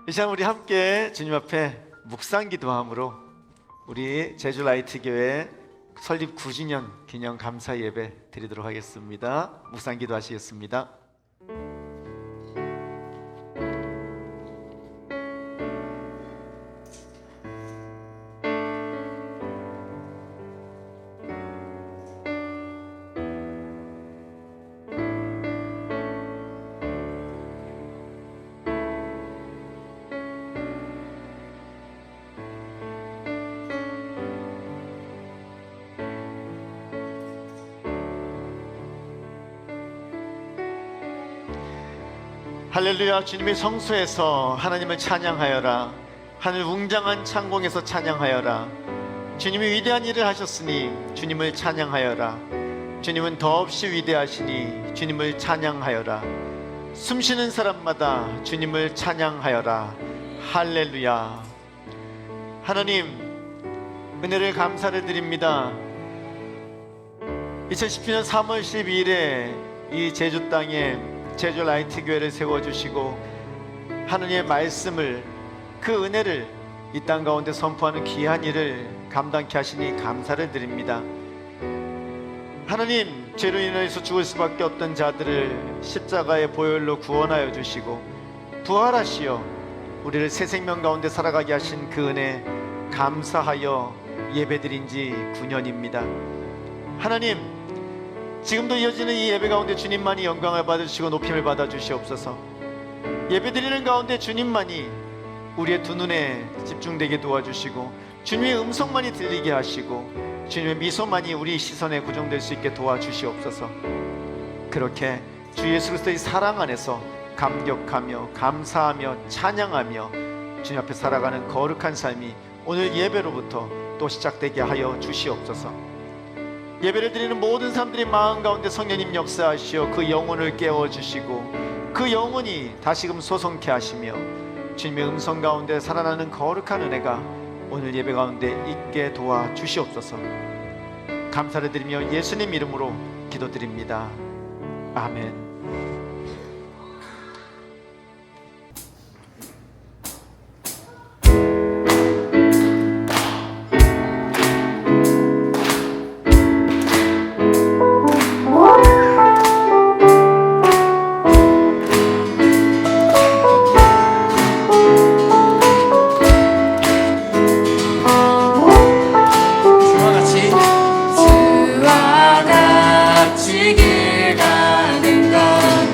이 시간 우리 함께 주님 앞에 묵상 기도함으로 우리 제주 라이트 교회 설립 9주년 기념 감사 예배 드리도록 하겠습니다. 묵상 기도하시겠습니다. 할렐루야. 주님의 성소에서 하나님을 찬양하여라. 하늘 웅장한 창공에서 찬양하여라. 주님이 위대한 일을 하셨으니 주님을 찬양하여라. 주님은 더없이 위대하시니 주님을 찬양하여라. 숨쉬는 사람마다 주님을 찬양하여라. 할렐루야. 하나님, 은혜를 감사를 드립니다. 2017년 3월 12일에 이 제주 땅에 제주 라이트 교회를 세워주시고 하느님의 말씀을, 그 은혜를 이 땅 가운데 선포하는 귀한 일을 감당케 하시니 감사를 드립니다. 하나님, 죄로 인해서 죽을 수밖에 없던 자들을 십자가의 보혈로 구원하여 주시고 부활하시어 우리를 새 생명 가운데 살아가게 하신 그 은혜 감사하여 예배드린 지 9년입니다 하나님, 지금도 이어지는 이 예배 가운데 주님만이 영광을 받으시고 높임을 받아 주시옵소서. 예배드리는 가운데 주님만이 우리의 두 눈에 집중되게 도와주시고 주님의 음성만이 들리게 하시고 주님의 미소만이 우리 시선에 고정될 수 있게 도와주시옵소서. 그렇게 주 예수 그리스도의 사랑 안에서 감격하며 감사하며 찬양하며 주님 앞에 살아가는 거룩한 삶이 오늘 예배로부터 또 시작되게 하여 주시옵소서. 예배를 드리는 모든 사람들의 마음 가운데 성령님 역사하시어 그 영혼을 깨워주시고 그 영혼이 다시금 소성케 하시며 주님의 음성 가운데 살아나는 거룩한 은혜가 오늘 예배 가운데 있게 도와주시옵소서. 감사를 드리며 예수님 이름으로 기도드립니다. 아멘. 길 가는 건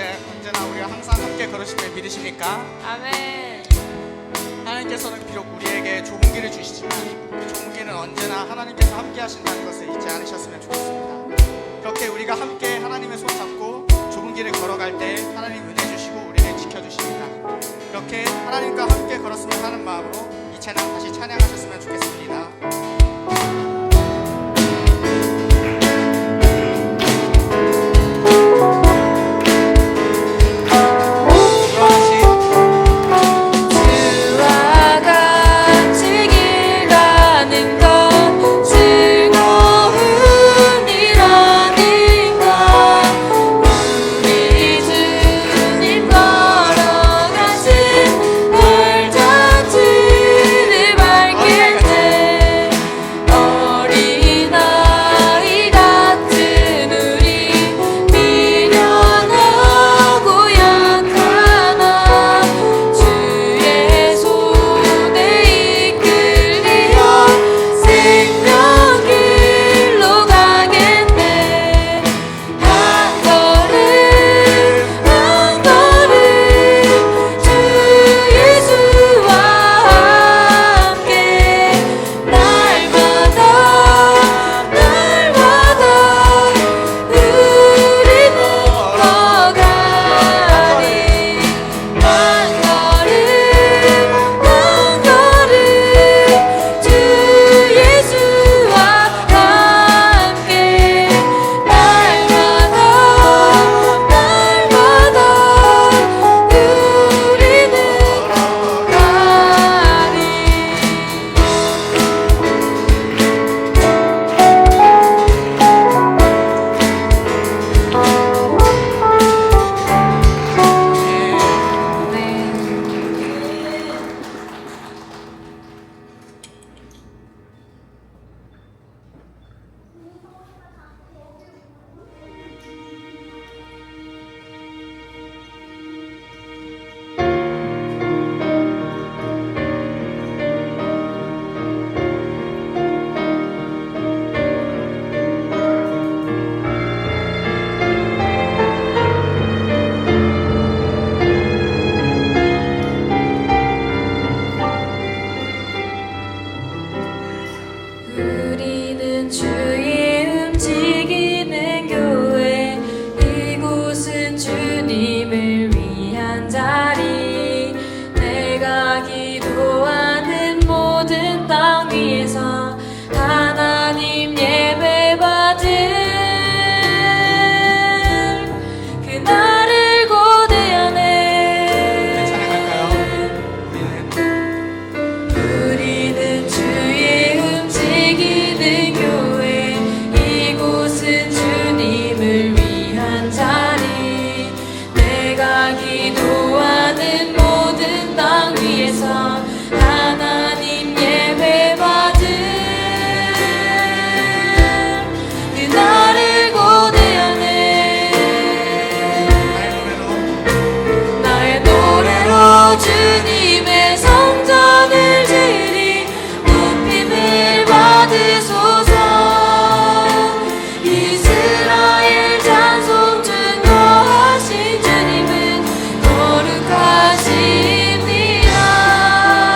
언제나 우리가 항상 함께 걸으심을 믿으십니까? 아멘. 하나님께서는 비록 우리에게 좁은 길을 주시지만 그 좁은 길은 언제나 하나님께서 함께 하신다는 것을 잊지 않으셨으면 좋겠습니다. 그렇게 우리가 함께 하나님의 손 잡고 좁은 길을 걸어갈 때 하나님 은혜 주시고 우리를 지켜주십니다. 이렇게 하나님과 함께 걸었으면 하는 마음으로 이 찬양 다시 찬양하셨으면 좋겠습니다. 거룩하십니다.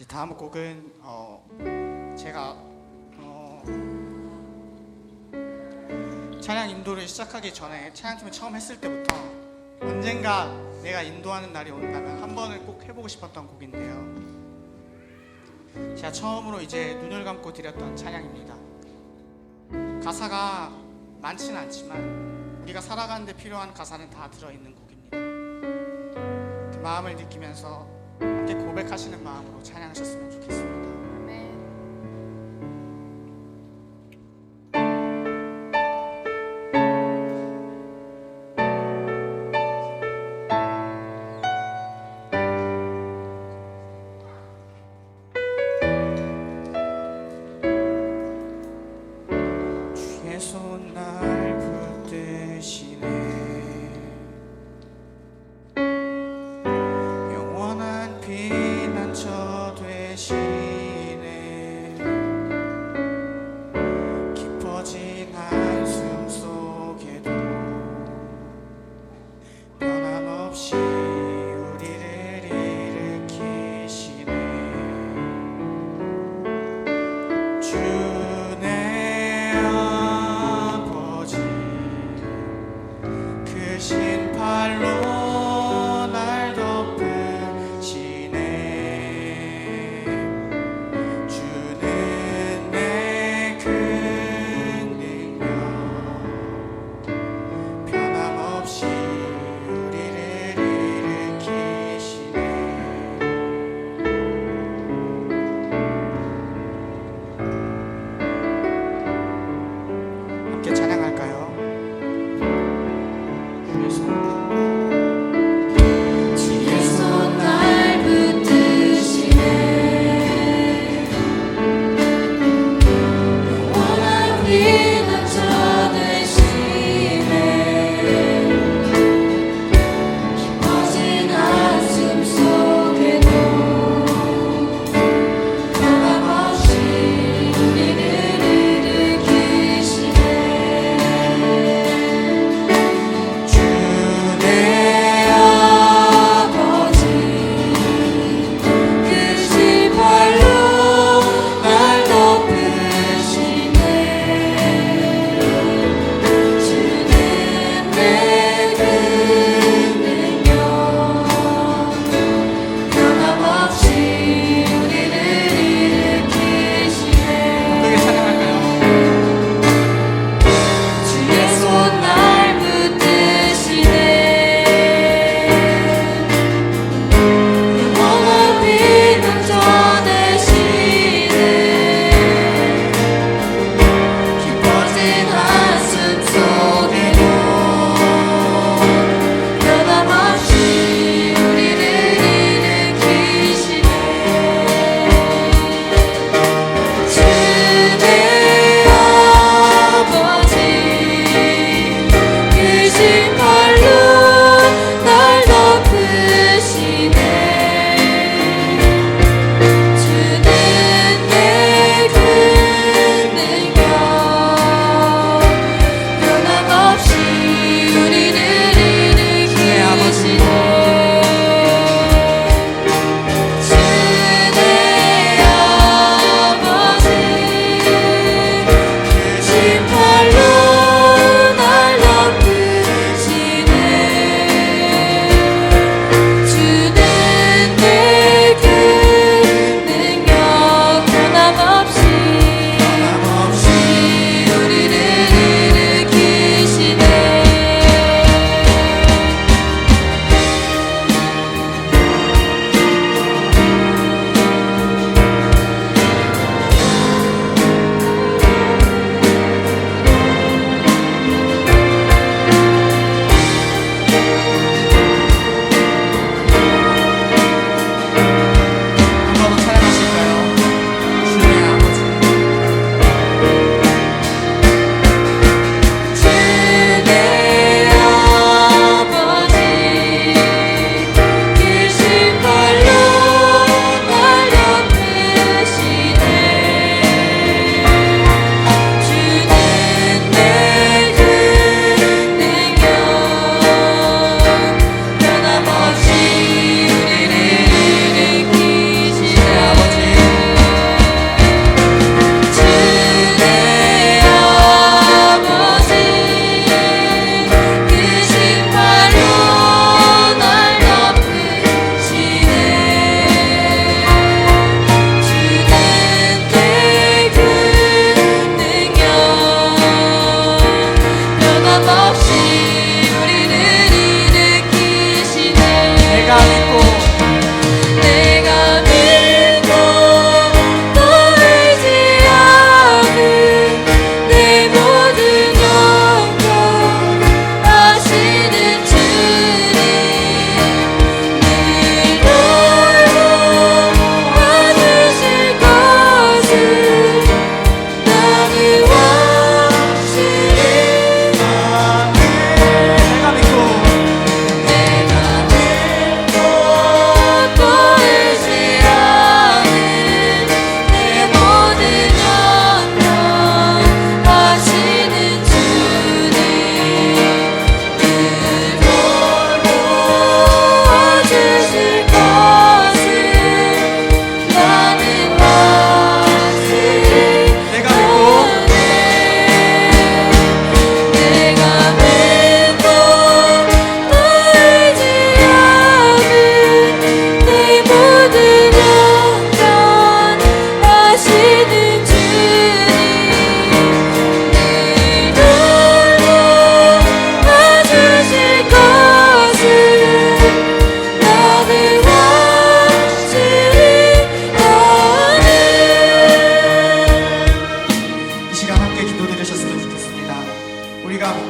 이제 다음 곡은 제가 찬양 인도를 시작하기 전에 찬양팀을 처음 했을 때부터 언젠가 내가 인도하는 날이 온다면 한 번은 꼭 해보고 싶었던 곡인데요. 제가 처음으로 이제 눈을 감고 드렸던 찬양입니다. 가사가 많지는 않지만 우리가 살아가는 데 필요한 가사는 다 들어있는 곡입니다. 그 마음을 느끼면서 함께 고백하시는 마음으로 찬양하셨으면 좋겠습니다. 손 날 붙드시네 영원한 피난처 되시네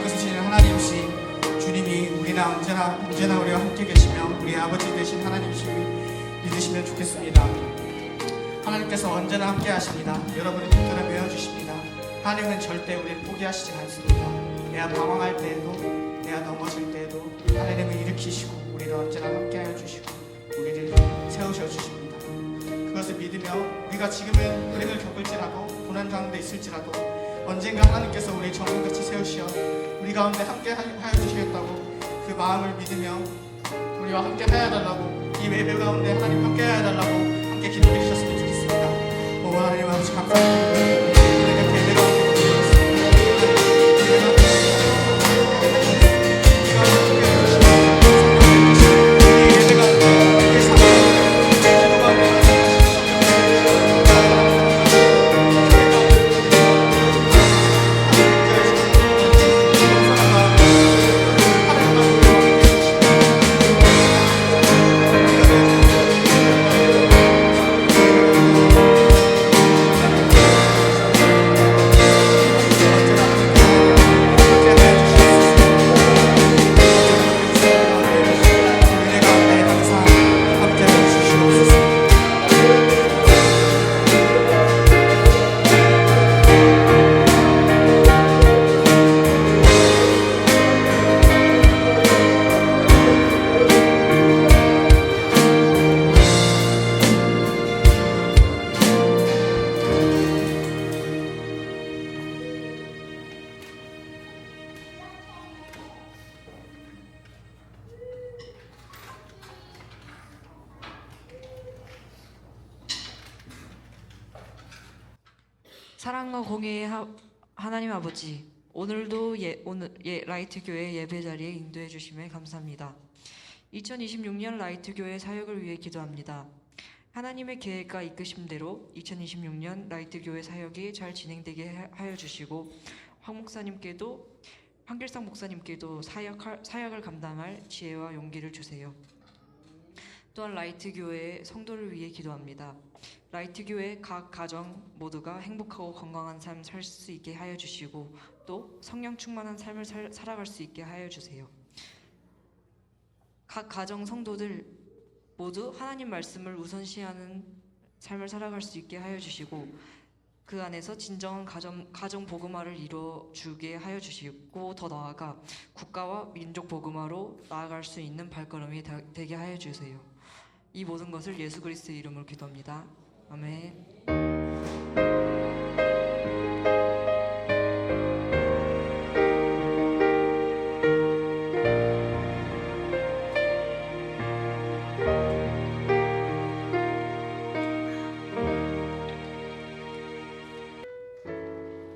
마음 크시는 하나님이시 주님이 우리나 언제나 우리와 함께 계시며 우리 아버지 되신 하나님이심을 믿으시면 좋겠습니다. 하나님께서 언제나 함께 하십니다. 여러분의 곁을 메어주십니다. 하나님은 절대 우리를 포기하시지 않습니다. 내가 방황할 때에도 내가 넘어질 때에도 하나님을 일으키시고 우리를 언제나 함께하여 주시고 우리를 세우셔 주십니다. 그것을 믿으며 우리가 지금은 불행을 겪을지라도 고난 가운데 있을지라도 언젠가 하나님께서 우리 정금같이 세우시어 우리 가운데 함께하여 주시겠다고 그 마음을 믿으며 우리와 함께하여 달라고 이 예배 가운데 하나님 함께하여 달라고 함께 기도해 주셨으면 좋겠습니다. 오 하나님 아버지 감사합니다. 사랑과 공의의 하나님 아버지, 오늘도 라이트 교회 예배 자리에 인도해 주심에 감사합니다. 2026년 라이트 교회 사역을 위해 기도합니다. 하나님의 계획과 이끄심대로 2026년 라이트 교회 사역이 잘 진행되게 하여 주시고 황길상 목사님께도 사역을 감당할 지혜와 용기를 주세요. 또한 라이트 교회의 성도를 위해 기도합니다. 라이트 교회 각 가정 모두가 행복하고 건강한 삶 살 수 있게 하여 주시고 또 성령 충만한 삶을 살아갈 수 있게 하여 주세요. 각 가정 성도들 모두 하나님 말씀을 우선시하는 삶을 살아갈 수 있게 하여 주시고 그 안에서 진정한 가정 복음화를 이루어 주게 하여 주시고 더 나아가 국가와 민족 복음화로 나아갈 수 있는 발걸음이 되게 하여 주세요. 이 모든 것을 예수 그리스도의 이름으로 기도합니다. 아멘.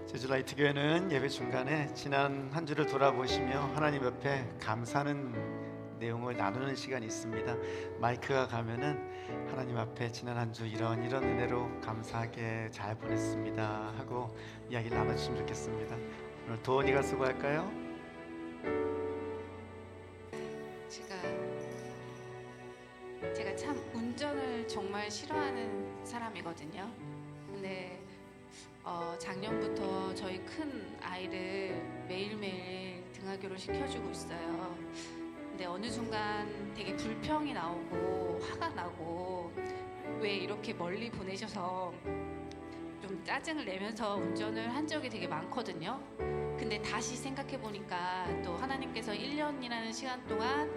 제주 라이트 교회는 예배 중간에 지난 한 주를 돌아보시며 하나님 옆에 감사하는 내용을 나누는 시간이 있습니다. 마이크가 가면은 하나님 앞에 지난 한 주 이런 은혜로 감사하게 잘 보냈습니다 하고 이야기를 나눠주시면 좋겠습니다. 오늘 도원이가 수고할까요? 제가 참 운전을 정말 싫어하는 사람이거든요. 근데 작년부터 저희 큰 아이를 매일매일 등하교를 시켜주고 있어요. 근데 어느 순간 되게 불평이 나오고 화가 나고 왜 이렇게 멀리 보내셔서 좀 짜증을 내면서 운전을 한 적이 되게 많거든요. 근데 다시 생각해 보니까 또 하나님께서 1년이라는 시간 동안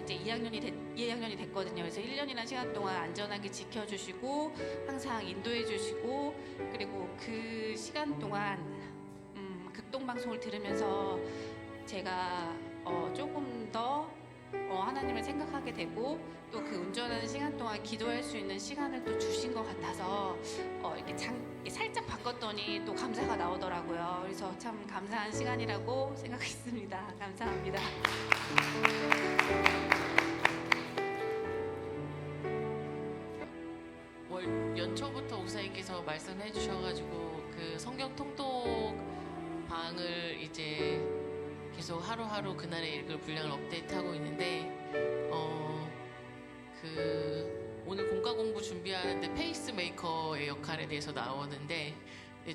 이제 2학년이 됐거든요. 그래서 1년이라는 시간 동안 안전하게 지켜주시고 항상 인도해 주시고 그리고 그 시간 동안 극동방송을 들으면서 제가 조금 더 하나님을 생각하게 되고 또 그 운전하는 시간 동안 기도할 수 있는 시간을 또 주신 것 같아서 이렇게 살짝 바꿨더니 또 감사가 나오더라고요. 그래서 참 감사한 시간이라고 생각했습니다. 감사합니다. 연초부터 목사님께서 말씀해 주셔가지고 그 성경 통독 방을 이제 계속 하루하루 그날의 읽을 분량을 업데이트하고 있는데 오늘 공과 공부 준비하는데 페이스메이커의 역할에 대해서 나오는데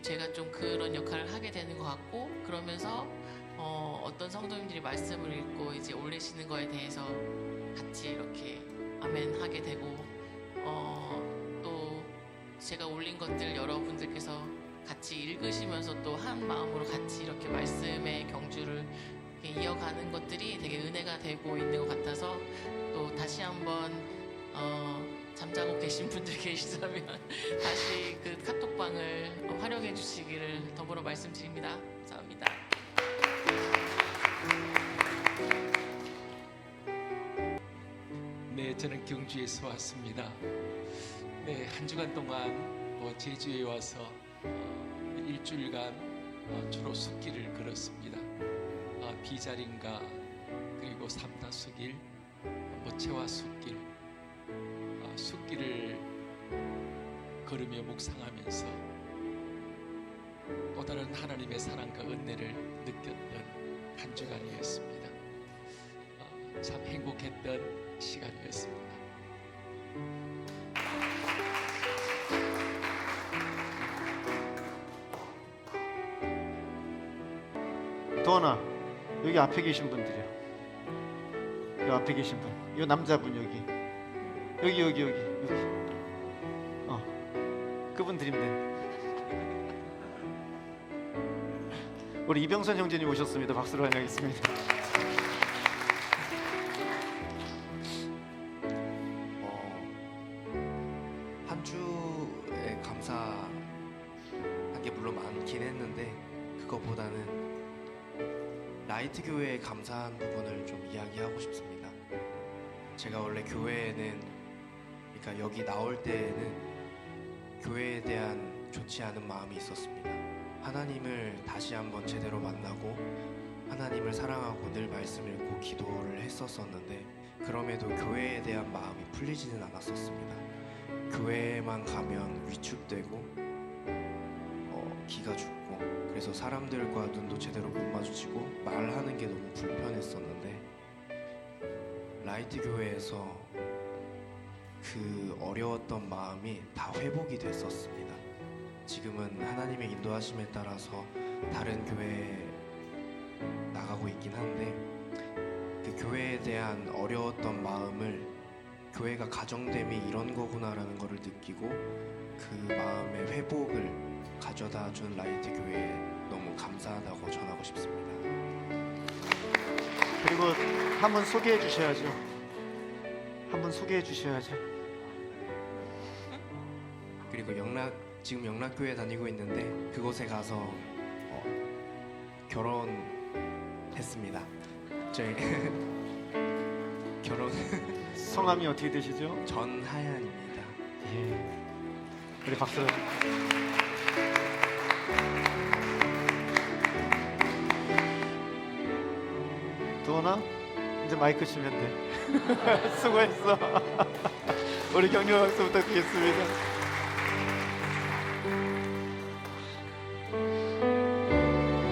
제가 좀 그런 역할을 하게 되는 것 같고 그러면서 어떤 성도님들이 말씀을 읽고 이제 올리시는 거에 대해서 같이 이렇게 아멘 하게 되고 또 제가 올린 것들 여러분들께서 같이 읽으시면서 또 한 마음으로 같이 이렇게 말씀의 경주를 이렇게 이어가는 것들이 되게 은혜가 되고 있는 것 같아서 또 다시 한번 잠자고 계신 분들 계시다면 다시 그 카톡방을 활용해 주시기를 더불어 말씀드립니다. 감사합니다. 네, 저는 경주에서 왔습니다. 네, 한 주간 동안 제주에 와서 일주일간 주로 숲길을 걸었습니다. 비자림가 그리고 삼다수길, 모채화 숲길, 숲길을 걸으며 묵상하면서 또 다른 하나님의 사랑과 은혜를 느꼈던 한 주간이었습니다. 참 행복했던 시간이었습니다. 도원아, 여기 앞에 계신 분들이요. 여기 앞에 계신 분, 이 남자분 여기. 그분 드리면 돼. 우리 이병선 형제님 오셨습니다. 박수로 환영하겠습니다. 한 주에 감사한 게 물론 많긴 했는데 그것보다는 라이트 교회에 감사한 부분을 좀 이야기하고 싶습니다. 제가 원래 교회에는, 그러니까 여기 나올 때에는 교회에 대한 좋지 않은 마음이 있었습니다. 하나님을 다시 한번 제대로 만나고 하나님을 사랑하고 늘 말씀 읽고 기도를 했었었는데 그럼에도 교회에 대한 마음이 풀리지는 않았었습니다. 교회에만 가면 위축되고 기가 죽고, 그래서 사람들과 눈도 제대로 못 마주치고 말하는 게 너무 불편했었는데 라이트 교회에서 그 어려웠던 마음이 다 회복이 됐었습니다. 지금은 하나님의 인도하심에 따라서 다른 교회에 나가고 있긴 한데 그 교회에 대한 어려웠던 마음을 교회가 가정됨이 이런 거구나라는 거를 느끼고 그 마음의 회복을 가져다 준 라이트 교회에 너무 감사하다고 전하고 싶습니다. 그리고 한 분 소개해 주셔야죠. 한 분 소개해 주셔야죠. 그리고 지금 영락교회 다니고 있는데 그곳에 가서 결혼했습니다. 저희 결혼 성함이 어떻게 되시죠? 전하얀입니다. 예. 우리 박수로. 도원아, 이제 마이크 치면 돼. 수고했어. 우리 격려 박수 부탁드리겠습니다.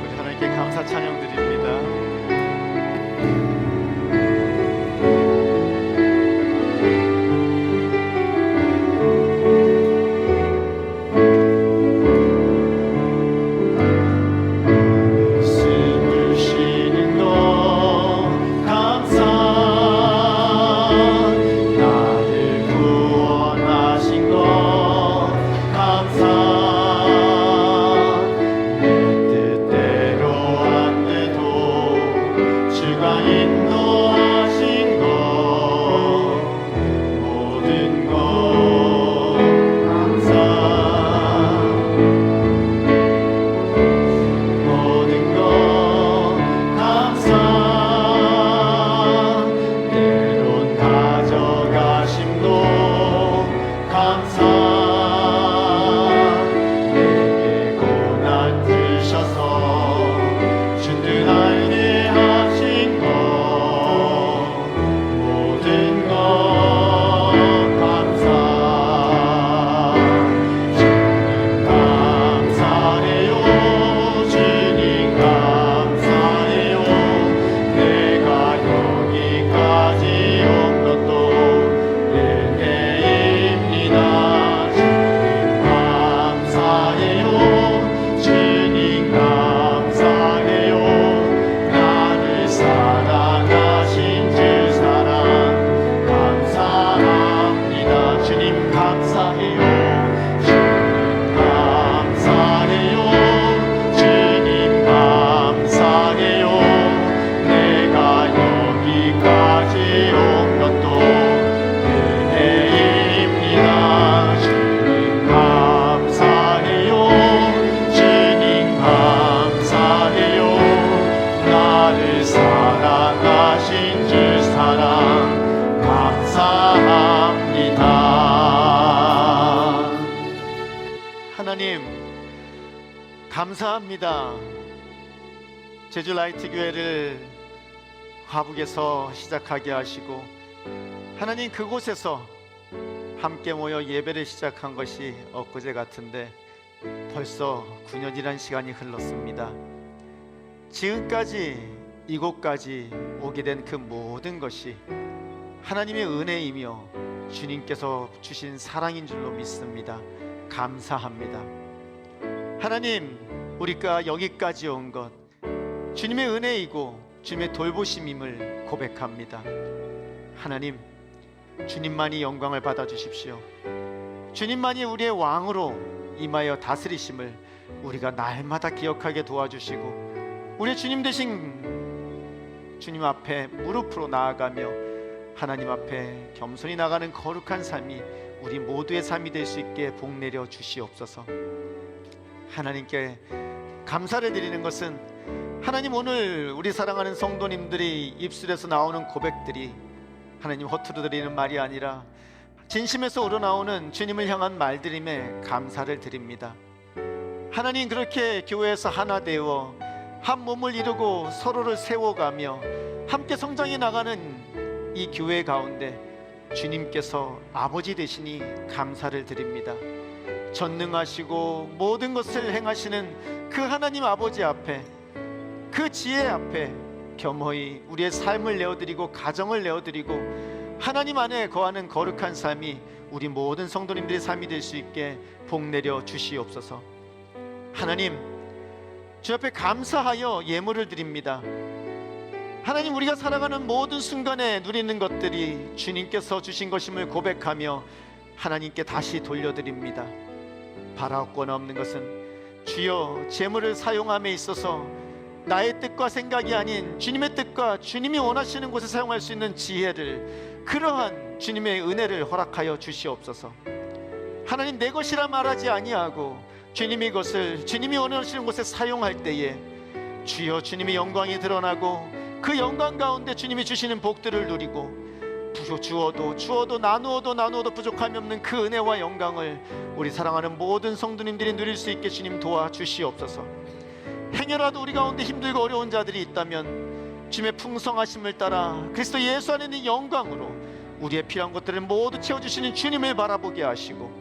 우리 하나님께 감사 찬양 드립니다. 주는 알게 하신 것 하나님 감사합니다. 제주 라이트 교회를 화북에서 시작하게 하시고 하나님 그곳에서 함께 모여 예배를 시작한 것이 엊그제 같은데 벌써 9년이란 시간이 흘렀습니다. 지금까지 이곳까지 오게 된 그 모든 것이 하나님의 은혜이며 주님께서 주신 사랑인 줄로 믿습니다. 감사합니다. 하나님, 우리가 여기까지 온 것 주님의 은혜이고 주님의 돌보심임을 고백합니다. 하나님, 주님만이 영광을 받아 주십시오. 주님만이 우리의 왕으로 임하여 다스리심을 우리가 날마다 기억하게 도와주시고 우리 주님 되신 주님 앞에 무릎으로 나아가며 하나님 앞에 겸손히 나가는 거룩한 삶이 우리 모두의 삶이 될 수 있게 복 내려 주시옵소서. 하나님께 감사를 드리는 것은 하나님, 오늘 우리 사랑하는 성도님들이 입술에서 나오는 고백들이 하나님 허투루 드리는 말이 아니라 진심에서 우러나오는 주님을 향한 말들임에 감사를 드립니다. 하나님, 그렇게 교회에서 하나 되어 한 몸을 이루고 서로를 세워가며 함께 성장해 나가는 이 교회 가운데 주님께서 아버지 되시니 감사를 드립니다. 전능하시고 모든 것을 행하시는 그 하나님 아버지 앞에, 그 지혜 앞에 겸허히 우리의 삶을 내어드리고 가정을 내어드리고 하나님 안에 거하는 거룩한 삶이 우리 모든 성도님들의 삶이 될 수 있게 복 내려 주시옵소서. 하나님, 주 앞에 감사하여 예물을 드립니다. 하나님, 우리가 살아가는 모든 순간에 누리는 것들이 주님께서 주신 것임을 고백하며 하나님께 다시 돌려드립니다. 바라옵거나 없는 것은 주여, 재물을 사용함에 있어서 나의 뜻과 생각이 아닌 주님의 뜻과 주님이 원하시는 곳에 사용할 수 있는 지혜를, 그러한 주님의 은혜를 허락하여 주시옵소서. 하나님, 내 것이라 말하지 아니하고 주님이 것을 주님이 원하시는 곳에 사용할 때에 주여, 주님의 영광이 드러나고 그 영광 가운데 주님이 주시는 복들을 누리고 주어도 나누어도 부족함이 없는 그 은혜와 영광을 우리 사랑하는 모든 성도님들이 누릴 수 있게 주님 도와주시옵소서. 행여라도 우리 가운데 힘들고 어려운 자들이 있다면 주님의 풍성하심을 따라 그리스도 예수 안에 있는 영광으로 우리의 필요한 것들을 모두 채워주시는 주님을 바라보게 하시고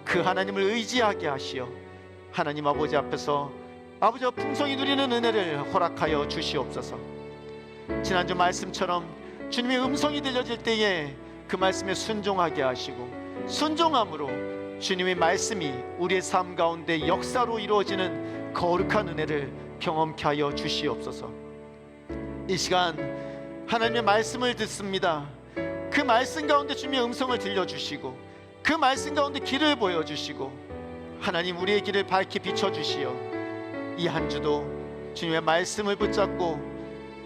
그 하나님을 의지하게 하시어 하나님 아버지 앞에서 아버지와 풍성히 누리는 은혜를 허락하여 주시옵소서. 지난주 말씀처럼 주님의 음성이 들려질 때에 그 말씀에 순종하게 하시고 순종함으로 주님의 말씀이 우리의 삶 가운데 역사로 이루어지는 거룩한 은혜를 경험케 하여 주시옵소서. 이 시간 하나님의 말씀을 듣습니다. 그 말씀 가운데 주님의 음성을 들려주시고 그 말씀 가운데 길을 보여주시고 하나님, 우리의 길을 밝히 비춰주시어 이 한 주도 주님의 말씀을 붙잡고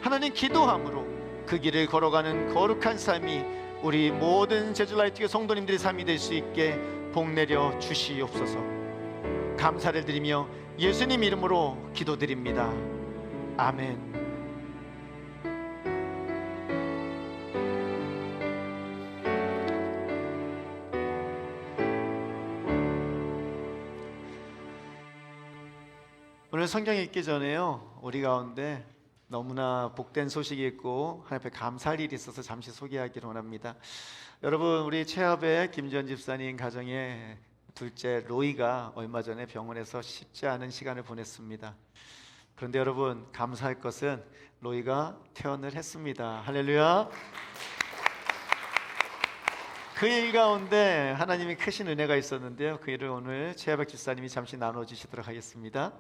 하나님 기도함으로 그 길을 걸어가는 거룩한 삶이 우리 모든 제주라이트교 성도님들의 삶이 될 수 있게 복 내려 주시옵소서. 감사를 드리며 예수님 이름으로 기도드립니다. 아멘. 오늘 성경 읽기 전에요, 우리 가운데 너무나 복된 소식이 있고 하나님 앞에 감사할 일이 있어서 잠시 소개하기를 원합니다. 여러분, 우리 최합의 김지연 집사님 가정의 둘째 로이가 얼마 전에 병원에서 쉽지 않은 시간을 보냈습니다. 그런데 여러분, 감사할 것은 로이가 퇴원을 했습니다. 할렐루야. 그 일 가운데 하나님이 크신 은혜가 있었는데요, 그 일을 오늘 최합의 집사님이 잠시 나눠주시도록 하겠습니다.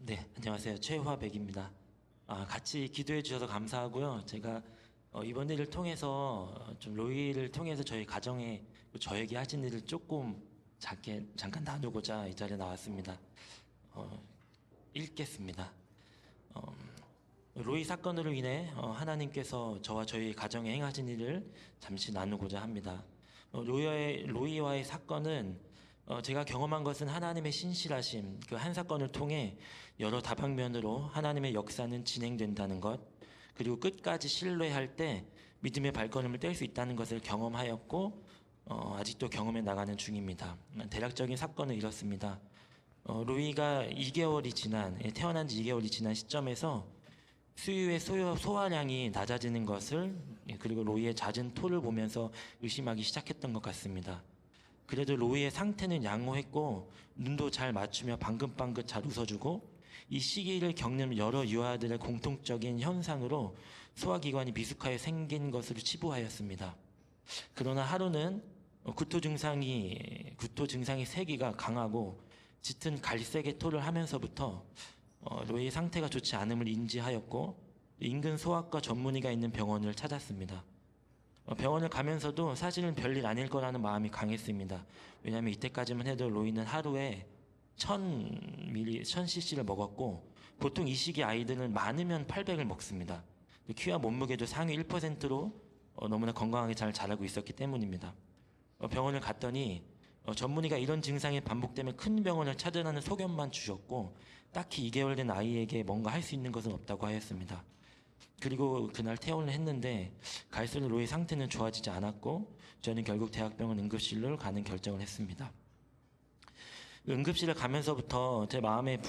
네, 안녕하세요. 최화백입니다. 같이 기도해 주셔서 감사하고요. 제가 이번 일을 통해서 좀 로이를 통해서 저희 가정에 저에게 하신 일을 조금 잠깐 나누고자 이 자리에 나왔습니다. 읽겠습니다. 로이 사건으로 인해 하나님께서 저와 저희 가정에 행하신 일을 잠시 나누고자 합니다. 로이와의 사건은 제가 경험한 것은 하나님의 신실하심, 그 한 사건을 통해 여러 다방면으로 하나님의 역사는 진행된다는 것, 그리고 끝까지 신뢰할 때 믿음의 발걸음을 뗄 수 있다는 것을 경험하였고 아직도 경험해 나가는 중입니다. 대략적인 사건은 이렇습니다. 로이가 2개월이 지난 태어난 지 2개월이 지난 시점에서 수유의 소화량이 낮아지는 것을 그리고 로이의 잦은 토를 보면서 의심하기 시작했던 것 같습니다. 그래도 로이의 상태는 양호했고 눈도 잘 맞추며 방긋방긋 잘 웃어주고 이 시기를 겪는 여러 유아들의 공통적인 현상으로 소화기관이 미숙하게 생긴 것으로 치부하였습니다. 그러나 하루는 구토 증상이 세기가 강하고 짙은 갈색의 토를 하면서부터 로이의 상태가 좋지 않음을 인지하였고 인근 소아과 전문의가 있는 병원을 찾았습니다. 병원을 가면서도 사실은 별일 아닐 거라는 마음이 강했습니다. 왜냐하면 이때까지만 해도 로이는 하루에 1000cc를 먹었고 보통 이 시기 아이들은 많으면 800을 먹습니다. 키와 몸무게도 상위 1%로 너무나 건강하게 잘 자라고 있었기 때문입니다. 병원을 갔더니 전문의가 이런 증상이 반복되면 큰 병원을 찾으라는 소견만 주셨고 딱히 2개월 된 아이에게 뭔가 할 수 있는 것은 없다고 하였습니다. 그리고 그날 퇴원을 했는데 갈수록 로이의 상태는 좋아지지 않았고 저는 결국 대학병원 응급실로 가는 결정을 했습니다. 응급실에 가면서부터 제 마음의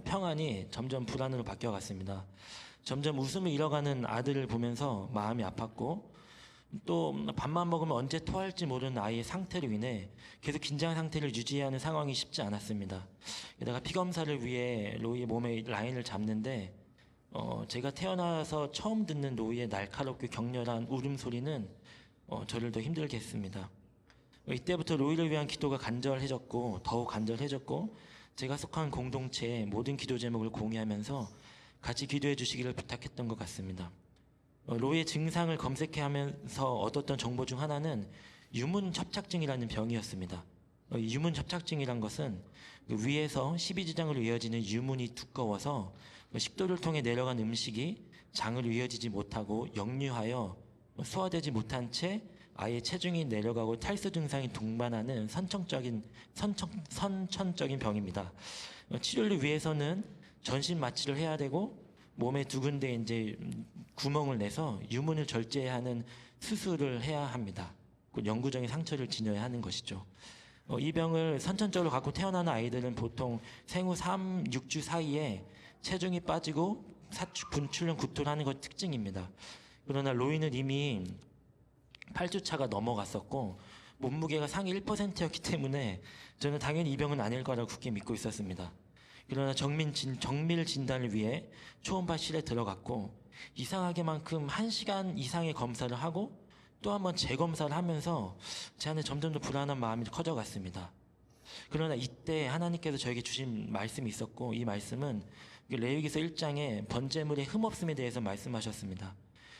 평안이 점점 불안으로 바뀌어갔습니다. 점점 웃음을 잃어가는 아들을 보면서 마음이 아팠고 또 밥만 먹으면 언제 토할지 모르는 아이의 상태로 인해 계속 긴장 상태를 유지하는 상황이 쉽지 않았습니다. 게다가 피검사를 위해 로이의 몸의 라인을 잡는데 제가 태어나서 처음 듣는 로이의 날카롭고 격렬한 울음소리는 저를 더 힘들게 했습니다. 이때부터 로이를 위한 기도가 더욱 간절해졌고 제가 속한 공동체의 모든 기도 제목을 공유하면서 같이 기도해 주시기를 부탁했던 것 같습니다. 로이의 증상을 검색하면서 얻었던 정보 중 하나는 유문접착증이라는 병이었습니다. 유문접착증이란 것은 위에서 12지장으로 이어지는 유문이 두꺼워서 식도를 통해 내려간 음식이 장으로 이어지지 못하고 역류하여 소화되지 못한 채 아이의 체중이 내려가고 탈수 증상이 동반하는 선천적인 병입니다. 치료를 위해서는 전신 마취를 해야 되고 몸에 두 군데 이제 구멍을 내서 유문을 절제하는 수술을 해야 합니다. 영구적인 상처를 지녀야 하는 것이죠. 이 병을 선천적으로 갖고 태어나는 아이들은 보통 생후 3, 6주 사이에 체중이 빠지고 분출형 구토를 하는 것이 특징입니다. 그러나 로이는 이미 8주차가 넘어갔었고 몸무게가 상위 1%였기 때문에 저는 당연히 이 병은 아닐 거라고 굳게 믿고 있었습니다. 그러나 정밀 진단을 위해 초음파실에 들어갔고 이상하게만큼 1시간 이상의 검사를 하고 또 한 번 재검사를 하면서 제 안에 점점 더 불안한 마음이 커져갔습니다. 그러나 이때 하나님께서 저에게 주신 말씀이 있었고 이 말씀은 레위기서 1장의 번제물의 흠없음에 대해서 말씀하셨습니다.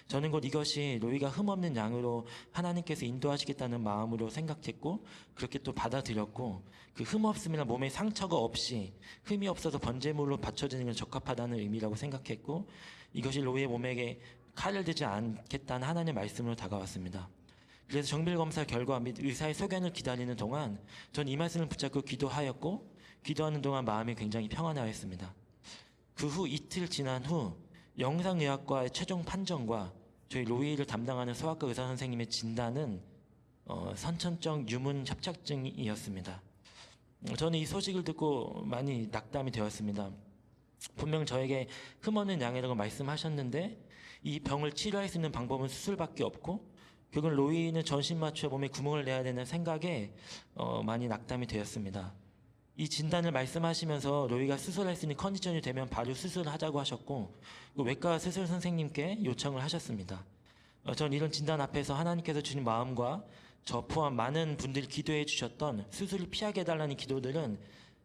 저는 곧 이것이 로이가 흠없는 양으로 하나님께서 인도하시겠다는 마음으로 생각했고 그렇게 또 받아들였고 그 흠없음이나 몸에 상처가 없이 흠이 없어서 번제물로 바쳐지는 게 적합하다는 의미라고 생각했고 이것이 로이의 몸에게 칼을 들지 않겠다는 하나님의 말씀으로 다가왔습니다. 그래서 정밀검사 결과 및 의사의 소견을 기다리는 동안 전 이 말씀을 붙잡고 기도하였고 기도하는 동안 마음이 굉장히 평안하였습니다. 그 후 이틀 지난 후 영상의학과의 최종 판정과 저희 로이를 담당하는 소아과 의사 선생님의 진단은 선천적 유문 협착증이었습니다. 저는 이 소식을 듣고 많이 낙담이 되었습니다. 분명 저에게 흠없는 양이라고 말씀하셨는데 이 병을 치료할 수 있는 방법은 수술밖에 없고 결국 로이는 전신 맞추어 몸에 구멍을 내야 되는 생각에 많이 낙담이 되었습니다. 이 진단을 말씀하시면서 로이가 수술할 수 있는 컨디션이 되면 바로 수술을 하자고 하셨고 외과 수술 선생님께 요청을 하셨습니다. 전 이런 진단 앞에서 하나님께서 주신 마음과 저 포함 많은 분들이 기도해 주셨던 수술을 피하게 해달라는 기도들은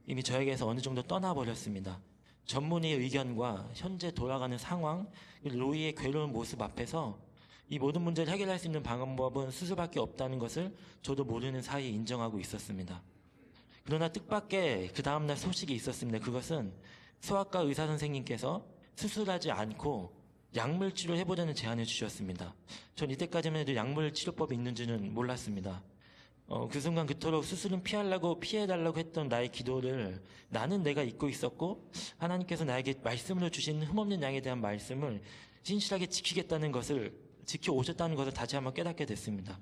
이미 저에게서 어느 정도 떠나버렸습니다. 전문의의 의견과 현재 돌아가는 상황, 로이의 괴로운 모습 앞에서 이 모든 문제를 해결할 수 있는 방법은 수술밖에 없다는 것을 저도 모르는 사이에 인정하고 있었습니다. 그러나 뜻밖의 그 다음날 소식이 있었습니다. 그것은 소아과 의사 선생님께서 수술하지 않고 약물 치료를 해보자는 제안을 주셨습니다. 전 이때까지만 해도 약물 치료법이 있는 줄은 몰랐습니다. 그 순간 그토록 수술은 피해달라고 했던 나의 기도를 나는 내가 잊고 있었고 하나님께서 나에게 말씀으로 주신 흠없는 양에 대한 말씀을 신실하게 지키겠다는 것을 지켜오셨다는 것을 다시 한번 깨닫게 됐습니다.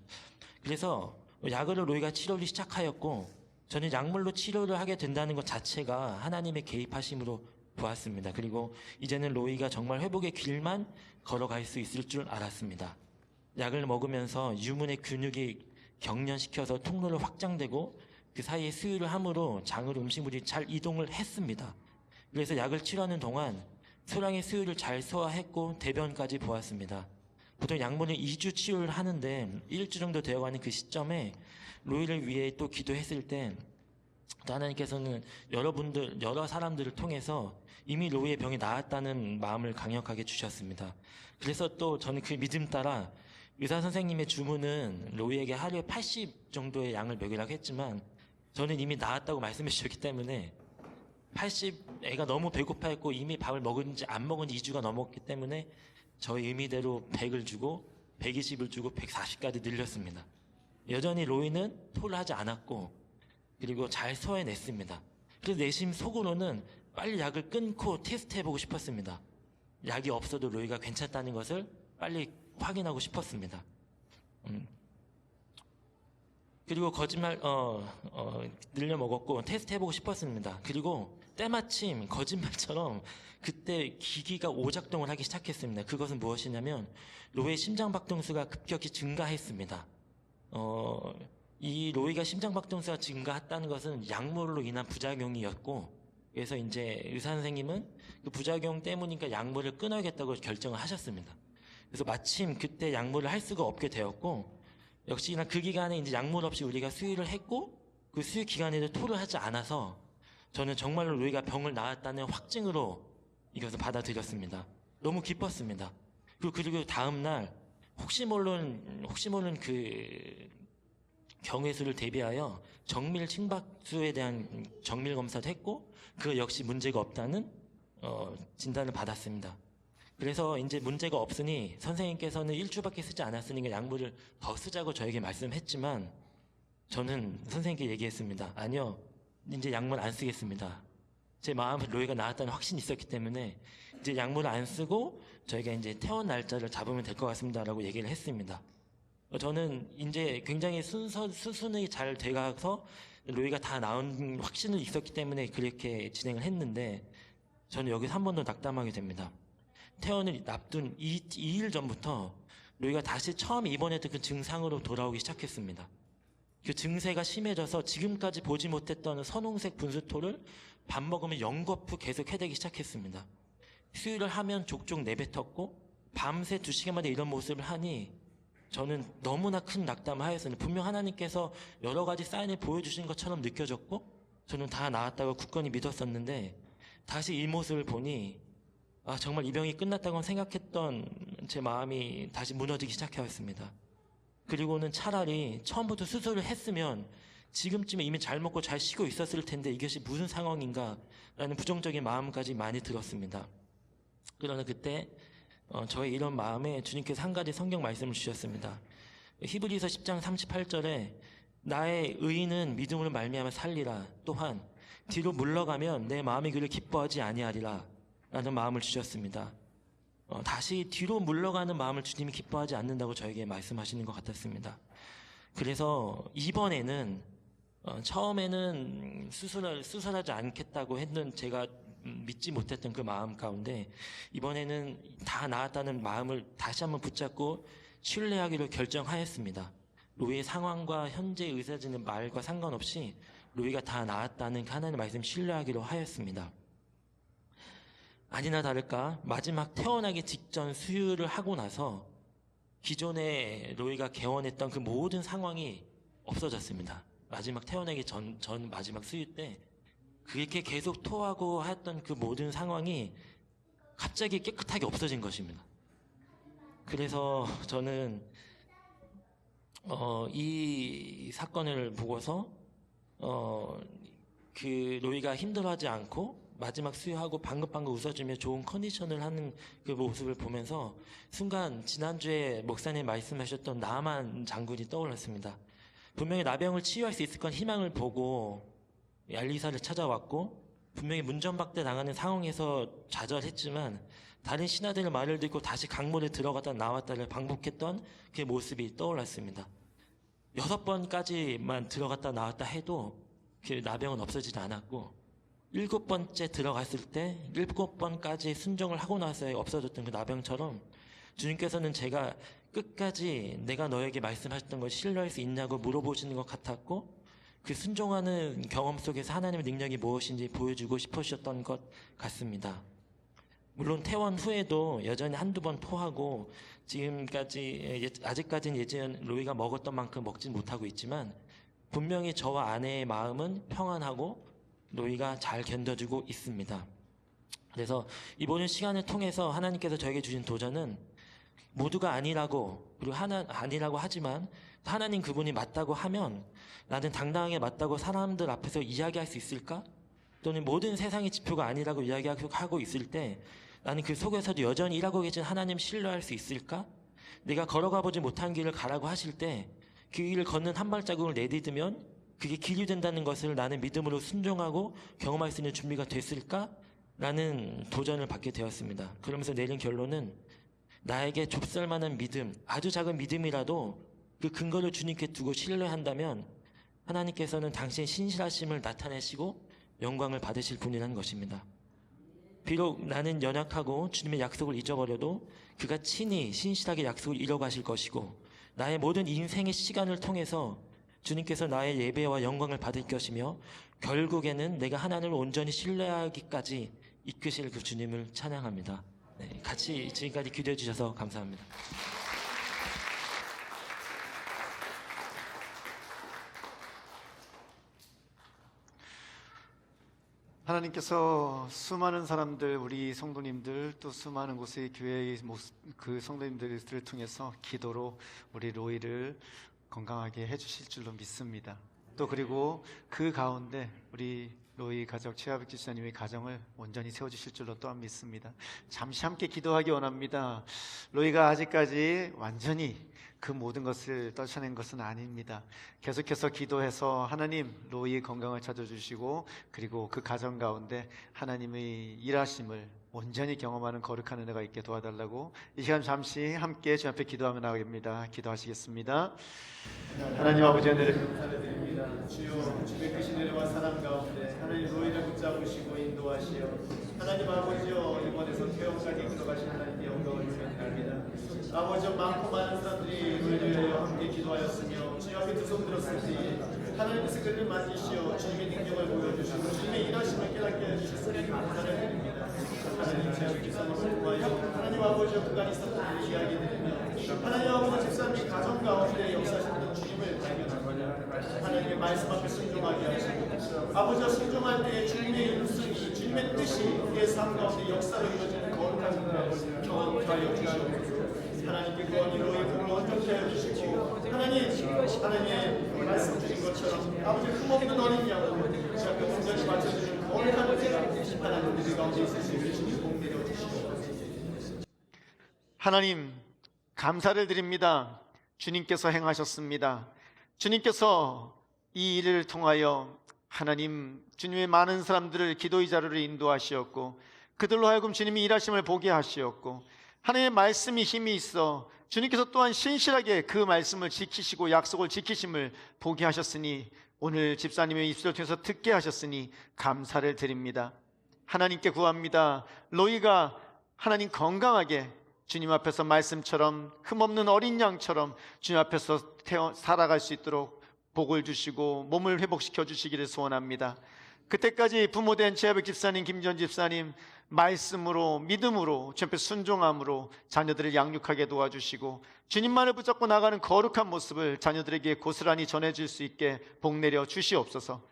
그래서 약으로 로이가 치료를 시작하였고 저는 약물로 치료를 하게 된다는 것 자체가 하나님의 개입하심으로 보았습니다. 그리고 이제는 로이가 정말 회복의 길만 걸어갈 수 있을 줄 알았습니다. 약을 먹으면서 유문의 근육이 경련시켜서 통로를 확장되고 그 사이에 수유를 함으로 장으로 음식물이 잘 이동을 했습니다. 그래서 약을 치료하는 동안 소량의 수유를 잘 소화했고 대변까지 보았습니다. 보통 약물은 2주 치유를 하는데 1주 정도 되어가는 그 시점에 로이를 위해 또 기도했을 때 하나님께서는 여러 사람들을 통해서 이미 로이의 병이 나았다는 마음을 강력하게 주셨습니다. 그래서 또 저는 그 믿음 따라 의사 선생님의 주문은 로이에게 하루에 80 정도의 양을 먹이라고 했지만 저는 이미 나았다고 말씀해 주셨기 때문에 80 애가 너무 배고파했고 이미 밥을 먹은지 안 먹은지 2주가 넘었기 때문에 저희 의미대로 100을 주고 120을 주고 140까지 늘렸습니다. 여전히 로이는 토를 하지 않았고 그리고 잘 소화해냈습니다. 그래서 내심 속으로는 빨리 약을 끊고 테스트해보고 싶었습니다. 약이 없어도 로이가 괜찮다는 것을 빨리 확인하고 싶었습니다. 그리고 늘려 먹었고 테스트 해보고 싶었습니다. 그리고 때마침 거짓말처럼 그때 기기가 오작동을 하기 시작했습니다. 그것은 무엇이냐면 로이의 심장박동수가 급격히 증가했습니다. 이 로이가 심장박동수가 증가했다는 것은 약물로 인한 부작용이었고 그래서 이제 의사 선생님은 그 부작용 때문이니까 약물을 끊어야겠다고 결정을 하셨습니다. 그래서 마침 그때 약물을 할 수가 없게 되었고 역시나 그 기간에 이제 약물 없이 우리가 수유를 했고 그 수유 기간에도 토를 하지 않아서 저는 정말로 로이가 병을 나았다는 확증으로 이것을 받아들였습니다. 너무 기뻤습니다. 그리고 다음날 혹시 모르는 그 경외수를 대비하여 정밀 심박수에 대한 정밀 검사도 했고 그 역시 문제가 없다는 진단을 받았습니다. 그래서 이제 문제가 없으니 선생님께서는 1주밖에 쓰지 않았으니까 약물을 더 쓰자고 저에게 말씀했지만 저는 선생님께 얘기했습니다. 아니요, 이제 약물 안 쓰겠습니다. 제 마음에 로이가 나았다는 확신이 있었기 때문에 이제 약물을 안 쓰고 저희가 이제 퇴원 날짜를 잡으면 될 것 같습니다라고 얘기를 했습니다. 저는 이제 굉장히 수순이 잘 돼가서 로이가 다 나은 확신이 있었기 때문에 그렇게 진행을 했는데 저는 여기서 한 번 더 낙담하게 됩니다. 퇴원을 앞둔 2일 전부터 로이가 다시 처음 입원했던 그 증상으로 돌아오기 시작했습니다. 그 증세가 심해져서 지금까지 보지 못했던 선홍색 분수토를 밥 먹으면 연거푸 계속 해대기 시작했습니다. 수유를 하면 족족 내뱉었고 밤새 2시간마다 이런 모습을 하니 저는 너무나 큰 낙담을 하였습니다. 분명 하나님께서 여러 가지 사인을 보여주신 것처럼 느껴졌고 저는 다 나았다고 굳건히 믿었었는데 다시 이 모습을 보니 정말 이 병이 끝났다고 생각했던 제 마음이 다시 무너지기 시작하였습니다. 그리고는 차라리 처음부터 수술을 했으면 지금쯤에 이미 잘 먹고 잘 쉬고 있었을 텐데 이것이 무슨 상황인가 라는 부정적인 마음까지 많이 들었습니다. 그러나 그때 저의 이런 마음에 주님께서 한 가지 성경 말씀을 주셨습니다. 히브리서 10장 38절에 나의 의인은 믿음으로 말미암아 살리라. 또한 뒤로 물러가면 내 마음이 그를 기뻐하지 아니하리라 라는 마음을 주셨습니다. 다시 뒤로 물러가는 마음을 주님이 기뻐하지 않는다고 저에게 말씀하시는 것 같았습니다. 그래서 이번에는 처음에는 수술하지 않겠다고 했는 제가 믿지 못했던 그 마음 가운데 이번에는 다 나았다는 마음을 다시 한번 붙잡고 신뢰하기로 결정하였습니다. 로이의 상황과 현재 의사진의 말과 상관없이 로이가 다 나았다는 하나님의 말씀 신뢰하기로 하였습니다. 아니나 다를까 마지막 퇴원하기 직전 수유를 하고 나서 기존에 로이가 개원했던 그 모든 상황이 없어졌습니다. 마지막 퇴원하기 전 마지막 수유 때 그렇게 계속 토하고 했던 그 모든 상황이 갑자기 깨끗하게 없어진 것입니다. 그래서 저는 이 사건을 보고서 그 로이가 힘들어하지 않고 마지막 수유하고 방긋방긋 웃어주며 좋은 컨디션을 하는 그 모습을 보면서 순간 지난주에 목사님 말씀하셨던 나만 장군이 떠올랐습니다. 분명히 나병을 치유할 수 있을 건 희망을 보고 알리사를 찾아왔고 분명히 문전박대 당하는 상황에서 좌절했지만 다른 신하들의 말을 듣고 다시 강문에 들어갔다 나왔다를 반복했던 그 모습이 떠올랐습니다. 6번까지만 들어갔다 나왔다 해도 그 나병은 없어지지 않았고 7번째 들어갔을 때 7번까지 순종을 하고 나서 없어졌던 그 나병처럼 주님께서는 제가 끝까지 내가 너에게 말씀하셨던 걸 신뢰할 수 있냐고 물어보시는 것 같았고 그 순종하는 경험 속에서 하나님의 능력이 무엇인지 보여주고 싶으셨던 것 같습니다. 물론 퇴원 후에도 여전히 한두 번 토하고 지금까지 아직까지는 예전 로이가 먹었던 만큼 먹진 못하고 있지만 분명히 저와 아내의 마음은 평안하고 로이가 잘 견뎌주고 있습니다. 그래서 이번 시간을 통해서 하나님께서 저에게 주신 도전은 모두가 아니라고 그리고 아니라고 하지만 하나님 그분이 맞다고 하면 나는 당당하게 맞다고 사람들 앞에서 이야기할 수 있을까? 또는 모든 세상의 지표가 아니라고 이야기하고 있을 때 나는 그 속에서도 여전히 일하고 계신 하나님 신뢰할 수 있을까? 내가 걸어가보지 못한 길을 가라고 하실 때 그 길을 걷는 한 발자국을 내딛으면 그게 길이 된다는 것을 나는 믿음으로 순종하고 경험할 수 있는 준비가 됐을까? 라는 도전을 받게 되었습니다. 그러면서 내린 결론은 나에게 좁쌀만한 믿음, 아주 작은 믿음이라도 그 근거를 주님께 두고 신뢰한다면 하나님께서는 당신의 신실하심을 나타내시고 영광을 받으실 분이라는 것입니다. 비록 나는 연약하고 주님의 약속을 잊어버려도 그가 친히 신실하게 약속을 이뤄가실 것이고 나의 모든 인생의 시간을 통해서 주님께서 나의 예배와 영광을 받을 것이며 결국에는 내가 하나님을 온전히 신뢰하기까지 이끄실 그 주님을 찬양합니다. 네, 같이 지금까지 기도해 주셔서 감사합니다. 하나님께서 수많은 사람들, 우리 성도님들 또 수많은 곳의 교회의 그 성도님들을 통해서 기도로 우리 로이를 건강하게 해주실 줄로 믿습니다. 또 그리고 그 가운데 우리 로이 가족 최하백 집사님의 가정을 온전히 세워주실 줄로 또한 믿습니다. 잠시 함께 기도하기 원합니다. 로이가 아직까지 완전히 그 모든 것을 떨쳐낸 것은 아닙니다. 계속해서 기도해서 하나님 로이의 건강을 찾아주시고 그리고 그 가정 가운데 하나님의 일하심을 온전히 경험하는 거룩한 은혜가 있게 도와달라고 이 시간 잠시 함께 주 앞에 기도하며 나가겠습니다. 기도하시겠습니다. 하나님 아버지 은혜를 감사드립니다. 주여 주의 크신 은혜와 사랑 가운데 하나님 로이를 붙잡으시고 인도하시어 하나님 아버지여 이번에서 퇴원까지 들어가신 하나님의 영광을 드립니다. 아버지 많고 많은 사람들이 로이를 위하여 함께 기도하였으며 주님 앞에 두 손 들었을 때 하나님께서 그를 만지시어 주님의 능력을 보여주시고 주님의 일하심을 깨닫게 해주셨으니 감사를 드립니다. 하나님 제 집사님을 통하여 하나님 아버지와 그간 있었던 일을 이야기 드리며 하나님 아버지 집사님이 가정 가운데 역사하셨던 주님을 발견합니다. 하나님의 말씀 앞에 순종하게 하시고 아버지와 순종할 때에 주님의 음성이 주님의 뜻이 그의 삶 가운데 역사로 이루어지는 거룩한 은혜를 경험케 하여 주시옵소서. 하나님께 구원이 로이의 몸을 온전케 하여 주시고 하나님의 말씀 주신 것처럼 아버지 흠없는 어린 양으로 주 앞에 온전히 맞춰주는 거룩한 은혜가 하나님 우리 가운데 있을 수 있으시니 복 내려 주시옵소서. 하나님 감사를 드립니다. 주님께서 행하셨습니다. 주님께서 이 일을 통하여 하나님 주님의 많은 사람들을 기도의 자리로 인도하시었고 그들로 하여금 주님이 일하심을 보게 하시었고 하나님의 말씀이 힘이 있어 주님께서 또한 신실하게 그 말씀을 지키시고 약속을 지키심을 보게 하셨으니 오늘 집사님의 입술을 통해서 듣게 하셨으니 감사를 드립니다. 하나님께 구합니다. 로이가 하나님 건강하게 주님 앞에서 말씀처럼 흠없는 어린 양처럼 주님 앞에서 살아갈 수 있도록 복을 주시고 몸을 회복시켜 주시기를 소원합니다. 그때까지 부모된 최하백 집사님, 김전 집사님 말씀으로 믿음으로 주님 앞에 순종함으로 자녀들을 양육하게 도와주시고 주님만을 붙잡고 나가는 거룩한 모습을 자녀들에게 고스란히 전해줄 수 있게 복내려 주시옵소서.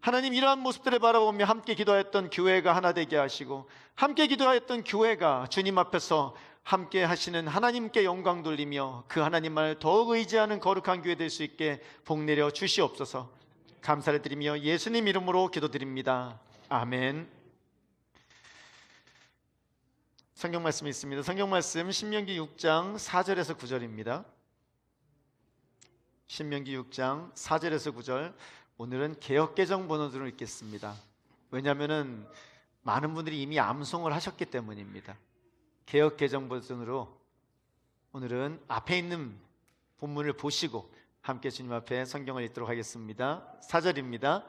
하나님 이러한 모습들을 바라보며 함께 기도했던 교회가 하나 되게 하시고 함께 기도했던 교회가 주님 앞에서 함께 하시는 하나님께 영광 돌리며 그 하나님만을 더욱 의지하는 거룩한 교회 될 수 있게 복내려 주시옵소서. 감사를 드리며 예수님 이름으로 기도드립니다. 아멘. 성경 말씀이 있습니다. 성경 말씀 신명기 6장 4절에서 9절입니다. 신명기 6장 4절에서 9절. 오늘은 개역개정 번호로 읽겠습니다. 왜냐하면 많은 분들이 이미 암송을 하셨기 때문입니다. 개역 개정 버전으로 오늘은 앞에 있는 본문을 보시고 함께 주님 앞에 성경을 읽도록 하겠습니다. 4절입니다.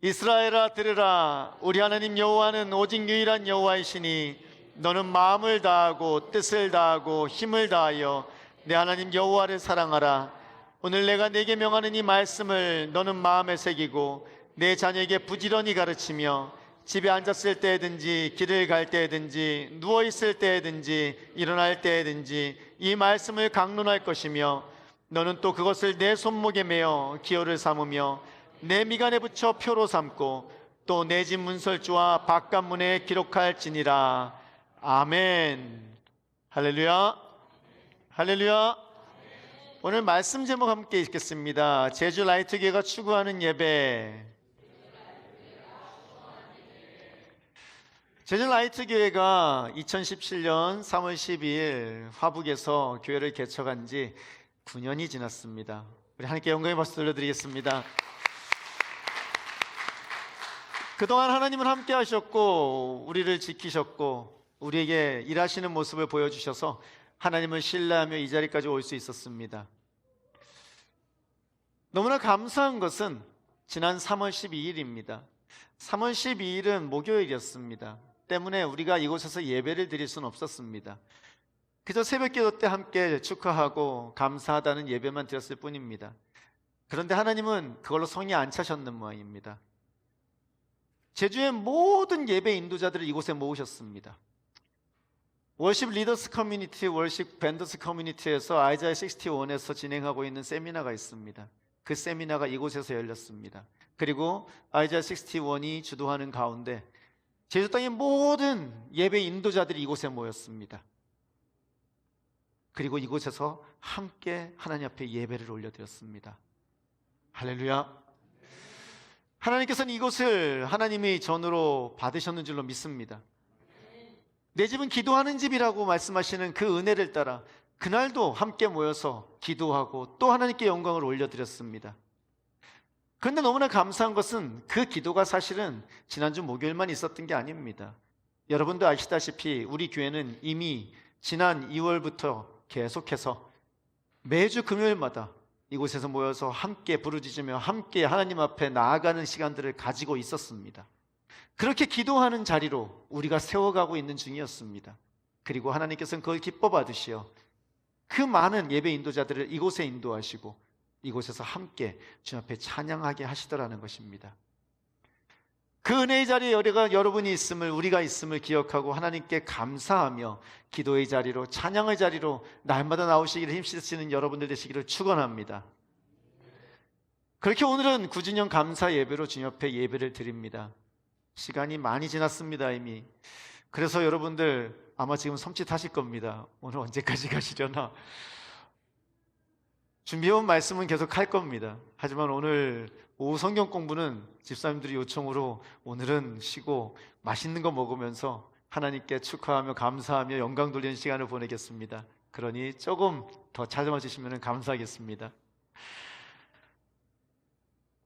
이스라엘아 들으라. 우리 하나님 여호와는 오직 유일한 여호와이시니 너는 마음을 다하고 뜻을 다하고 힘을 다하여 내 하나님 여호와를 사랑하라. 오늘 내가 네게 명하는 이 말씀을 너는 마음에 새기고 내 자녀에게 부지런히 가르치며 집에 앉았을 때든지 길을 갈 때든지 누워 있을 때든지 일어날 때든지 이 말씀을 강론할 것이며 너는 또 그것을 내 손목에 매어 기호를 삼으며 내 미간에 붙여 표로 삼고 또 내 집 문설주와 바깥문에 기록할지니라. 아멘. 할렐루야. 할렐루야. 오늘 말씀 제목 함께 읽겠습니다. 제주 라이트교회가 추구하는 예배. 제주 라이트교회가 2017년 3월 12일 화북에서 교회를 개척한 지 9년이 지났습니다. 우리 하나님께 영광의 박수 돌려드리겠습니다. 그동안 하나님은 함께 하셨고 우리를 지키셨고 우리에게 일하시는 모습을 보여주셔서 하나님을 신뢰하며 이 자리까지 올 수 있었습니다. 너무나 감사한 것은 지난 3월 12일입니다. 3월 12일은 목요일이었습니다. 때문에 우리가 이곳에서 예배를 드릴 수는 없었습니다. 그저 새벽기도 때 함께 축하하고 감사하다는 예배만 드렸을 뿐입니다. 그런데 하나님은 그걸로 성이 안 차셨는 모양입니다. 제주의 모든 예배 인도자들을 이곳에 모으셨습니다. 월십 리더스 커뮤니티, 월십 밴더스 커뮤니티에서 아이자야 61에서 진행하고 있는 세미나가 있습니다. 그 세미나가 이곳에서 열렸습니다. 그리고 아이자야 61이 주도하는 가운데 제주 땅의 모든 예배 인도자들이 이곳에 모였습니다. 그리고 이곳에서 함께 하나님 앞에 예배를 올려드렸습니다. 할렐루야. 하나님께서는 이곳을 하나님의 전으로 받으셨는 줄로 믿습니다. 내 집은 기도하는 집이라고 말씀하시는 그 은혜를 따라 그날도 함께 모여서 기도하고 또 하나님께 영광을 올려드렸습니다. 그런데 너무나 감사한 것은 그 기도가 사실은 지난주 목요일만 있었던 게 아닙니다. 여러분도 아시다시피 우리 교회는 이미 지난 2월부터 계속해서 매주 금요일마다 이곳에서 모여서 함께 부르짖으며 함께 하나님 앞에 나아가는 시간들을 가지고 있었습니다. 그렇게 기도하는 자리로 우리가 세워가고 있는 중이었습니다. 그리고 하나님께서는 그걸 기뻐 받으시어 그 많은 예배 인도자들을 이곳에 인도하시고 이곳에서 함께 주님 앞에 찬양하게 하시더라는 것입니다. 그 은혜의 자리에 여러분이 있음을, 우리가 있음을 기억하고 하나님께 감사하며 기도의 자리로, 찬양의 자리로 날마다 나오시기를 힘쓰시는 여러분들 되시기를 축원합니다. 그렇게 오늘은 9주년 감사 예배로 주님 앞에 예배를 드립니다. 시간이 많이 지났습니다, 이미. 그래서 여러분들 아마 지금 섬찟하실 겁니다. 오늘 언제까지 가시려나. 준비해온 말씀은 계속 할 겁니다. 하지만 오늘 오후 성경 공부는 집사님들이 요청으로 오늘은 쉬고 맛있는 거 먹으면서 하나님께 축하하며 감사하며 영광 돌리는 시간을 보내겠습니다. 그러니 조금 더 찾아와 주시면 감사하겠습니다.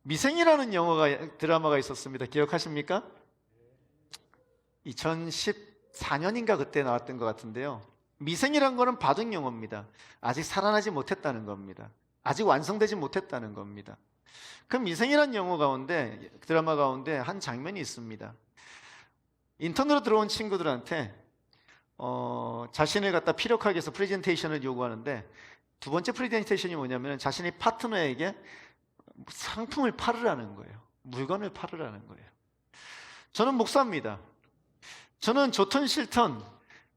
미생이라는 드라마가 있었습니다. 기억하십니까? 2014년인가 그때 나왔던 것 같은데요. 미생이란 거는 바둑 용어입니다. 아직 살아나지 못했다는 겁니다. 아직 완성되지 못했다는 겁니다. 그 미생이란 영어 가운데, 드라마 가운데 한 장면이 있습니다. 인턴으로 들어온 친구들한테 자신을 갖다 피력하기 위해서 프레젠테이션을 요구하는데 두 번째 프레젠테이션이 뭐냐면 자신의 파트너에게 상품을 팔으라는 거예요. 물건을 팔으라는 거예요. 저는 목사입니다. 저는 좋든 싫든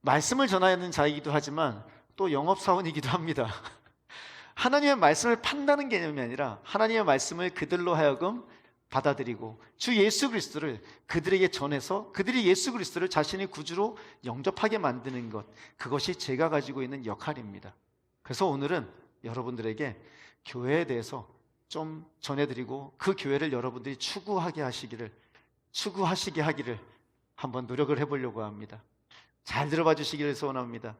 말씀을 전하는 자이기도 하지만 또 영업사원이기도 합니다. 하나님의 말씀을 판다는 개념이 아니라 하나님의 말씀을 그들로 하여금 받아들이고 주 예수 그리스도를 그들에게 전해서 그들이 예수 그리스도를 자신의 구주로 영접하게 만드는 것, 그것이 제가 가지고 있는 역할입니다. 그래서 오늘은 여러분들에게 교회에 대해서 좀 전해드리고 그 교회를 여러분들이 추구하게 하기를 한번 노력을 해보려고 합니다. 잘 들어봐 주시기를 소원합니다.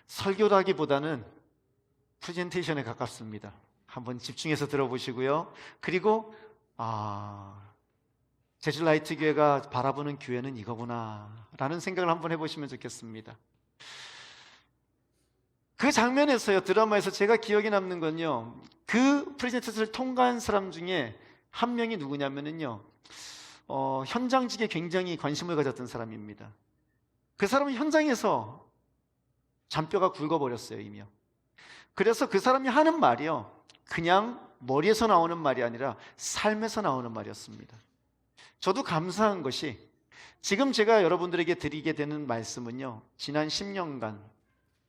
설교라기보다는 프레젠테이션에 가깝습니다. 한번 집중해서 들어보시고요. 그리고 제주 라이트 교회가 바라보는 교회는 이거구나 라는 생각을 한번 해보시면 좋겠습니다. 그 장면에서요, 드라마에서 제가 기억에 남는 건요, 그 프레젠테이션을 통과한 사람 중에 한 명이 누구냐면은요, 현장직에 굉장히 관심을 가졌던 사람입니다. 그 사람은 현장에서 잔뼈가 굵어버렸어요, 이미요. 그래서 그 사람이 하는 말이요, 그냥 머리에서 나오는 말이 아니라 삶에서 나오는 말이었습니다. 저도 감사한 것이 지금 제가 여러분들에게 드리게 되는 말씀은요, 지난 10년간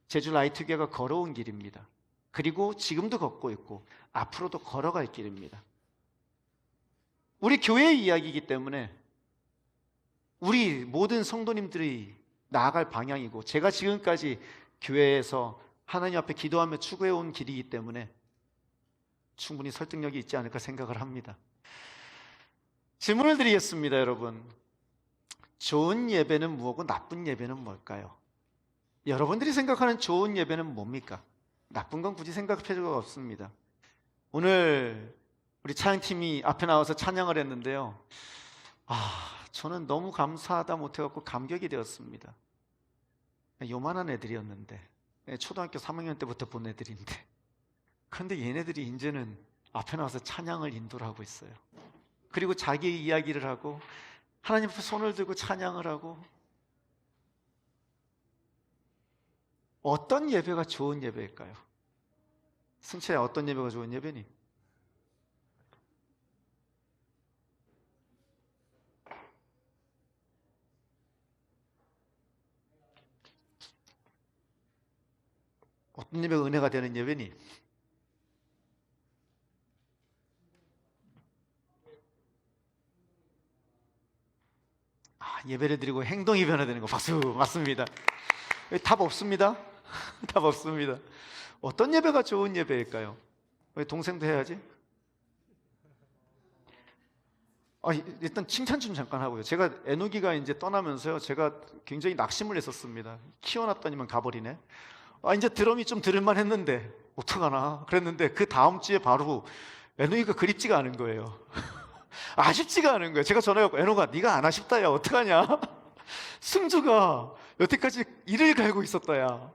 제주 라이트교회가 걸어온 길입니다. 그리고 지금도 걷고 있고 앞으로도 걸어갈 길입니다. 우리 교회의 이야기이기 때문에 우리 모든 성도님들이 나아갈 방향이고, 제가 지금까지 교회에서 하나님 앞에 기도하며 추구해온 길이기 때문에 충분히 설득력이 있지 않을까 생각을 합니다. 질문을 드리겠습니다, 여러분. 좋은 예배는 무엇이고 나쁜 예배는 뭘까요? 여러분들이 생각하는 좋은 예배는 뭡니까? 나쁜 건 굳이 생각할 필요가 없습니다. 오늘 우리 찬양팀이 앞에 나와서 찬양을 했는데요, 저는 너무 감사하다 못해갖고 감격이 되었습니다. 요만한 애들이었는데, 초등학교 3학년 때부터 본 애들인데, 그런데 얘네들이 이제는 앞에 나와서 찬양을 인도를 하고 있어요. 그리고 자기 이야기를 하고 하나님 앞에 손을 들고 찬양을 하고. 어떤 예배가 좋은 예배일까요? 승채야, 어떤 예배가 좋은 예배니? 어떤 예배가 은혜가 되는 예배니? 예배를 드리고 행동이 변화되는 거, 박수. 맞습니다. 답 없습니다. 답 없습니다. 어떤 예배가 좋은 예배일까요? 왜 동생도 해야지? 일단 칭찬 좀 잠깐 하고요. 제가 애누기가 이제 떠나면서요, 제가 굉장히 낙심을 했었습니다. 키워놨더니만 가버리네. 이제 드럼이 좀 들을만 했는데 어떡하나 그랬는데, 그 다음 주에 바로 애누기가 그립지가 않은 거예요. 아쉽지가 않은 거예요. 제가 전화해갖고, 애누가 네가 안 아쉽다 야, 어떡하냐. 승주가 여태까지 이를 갈고 있었다 야.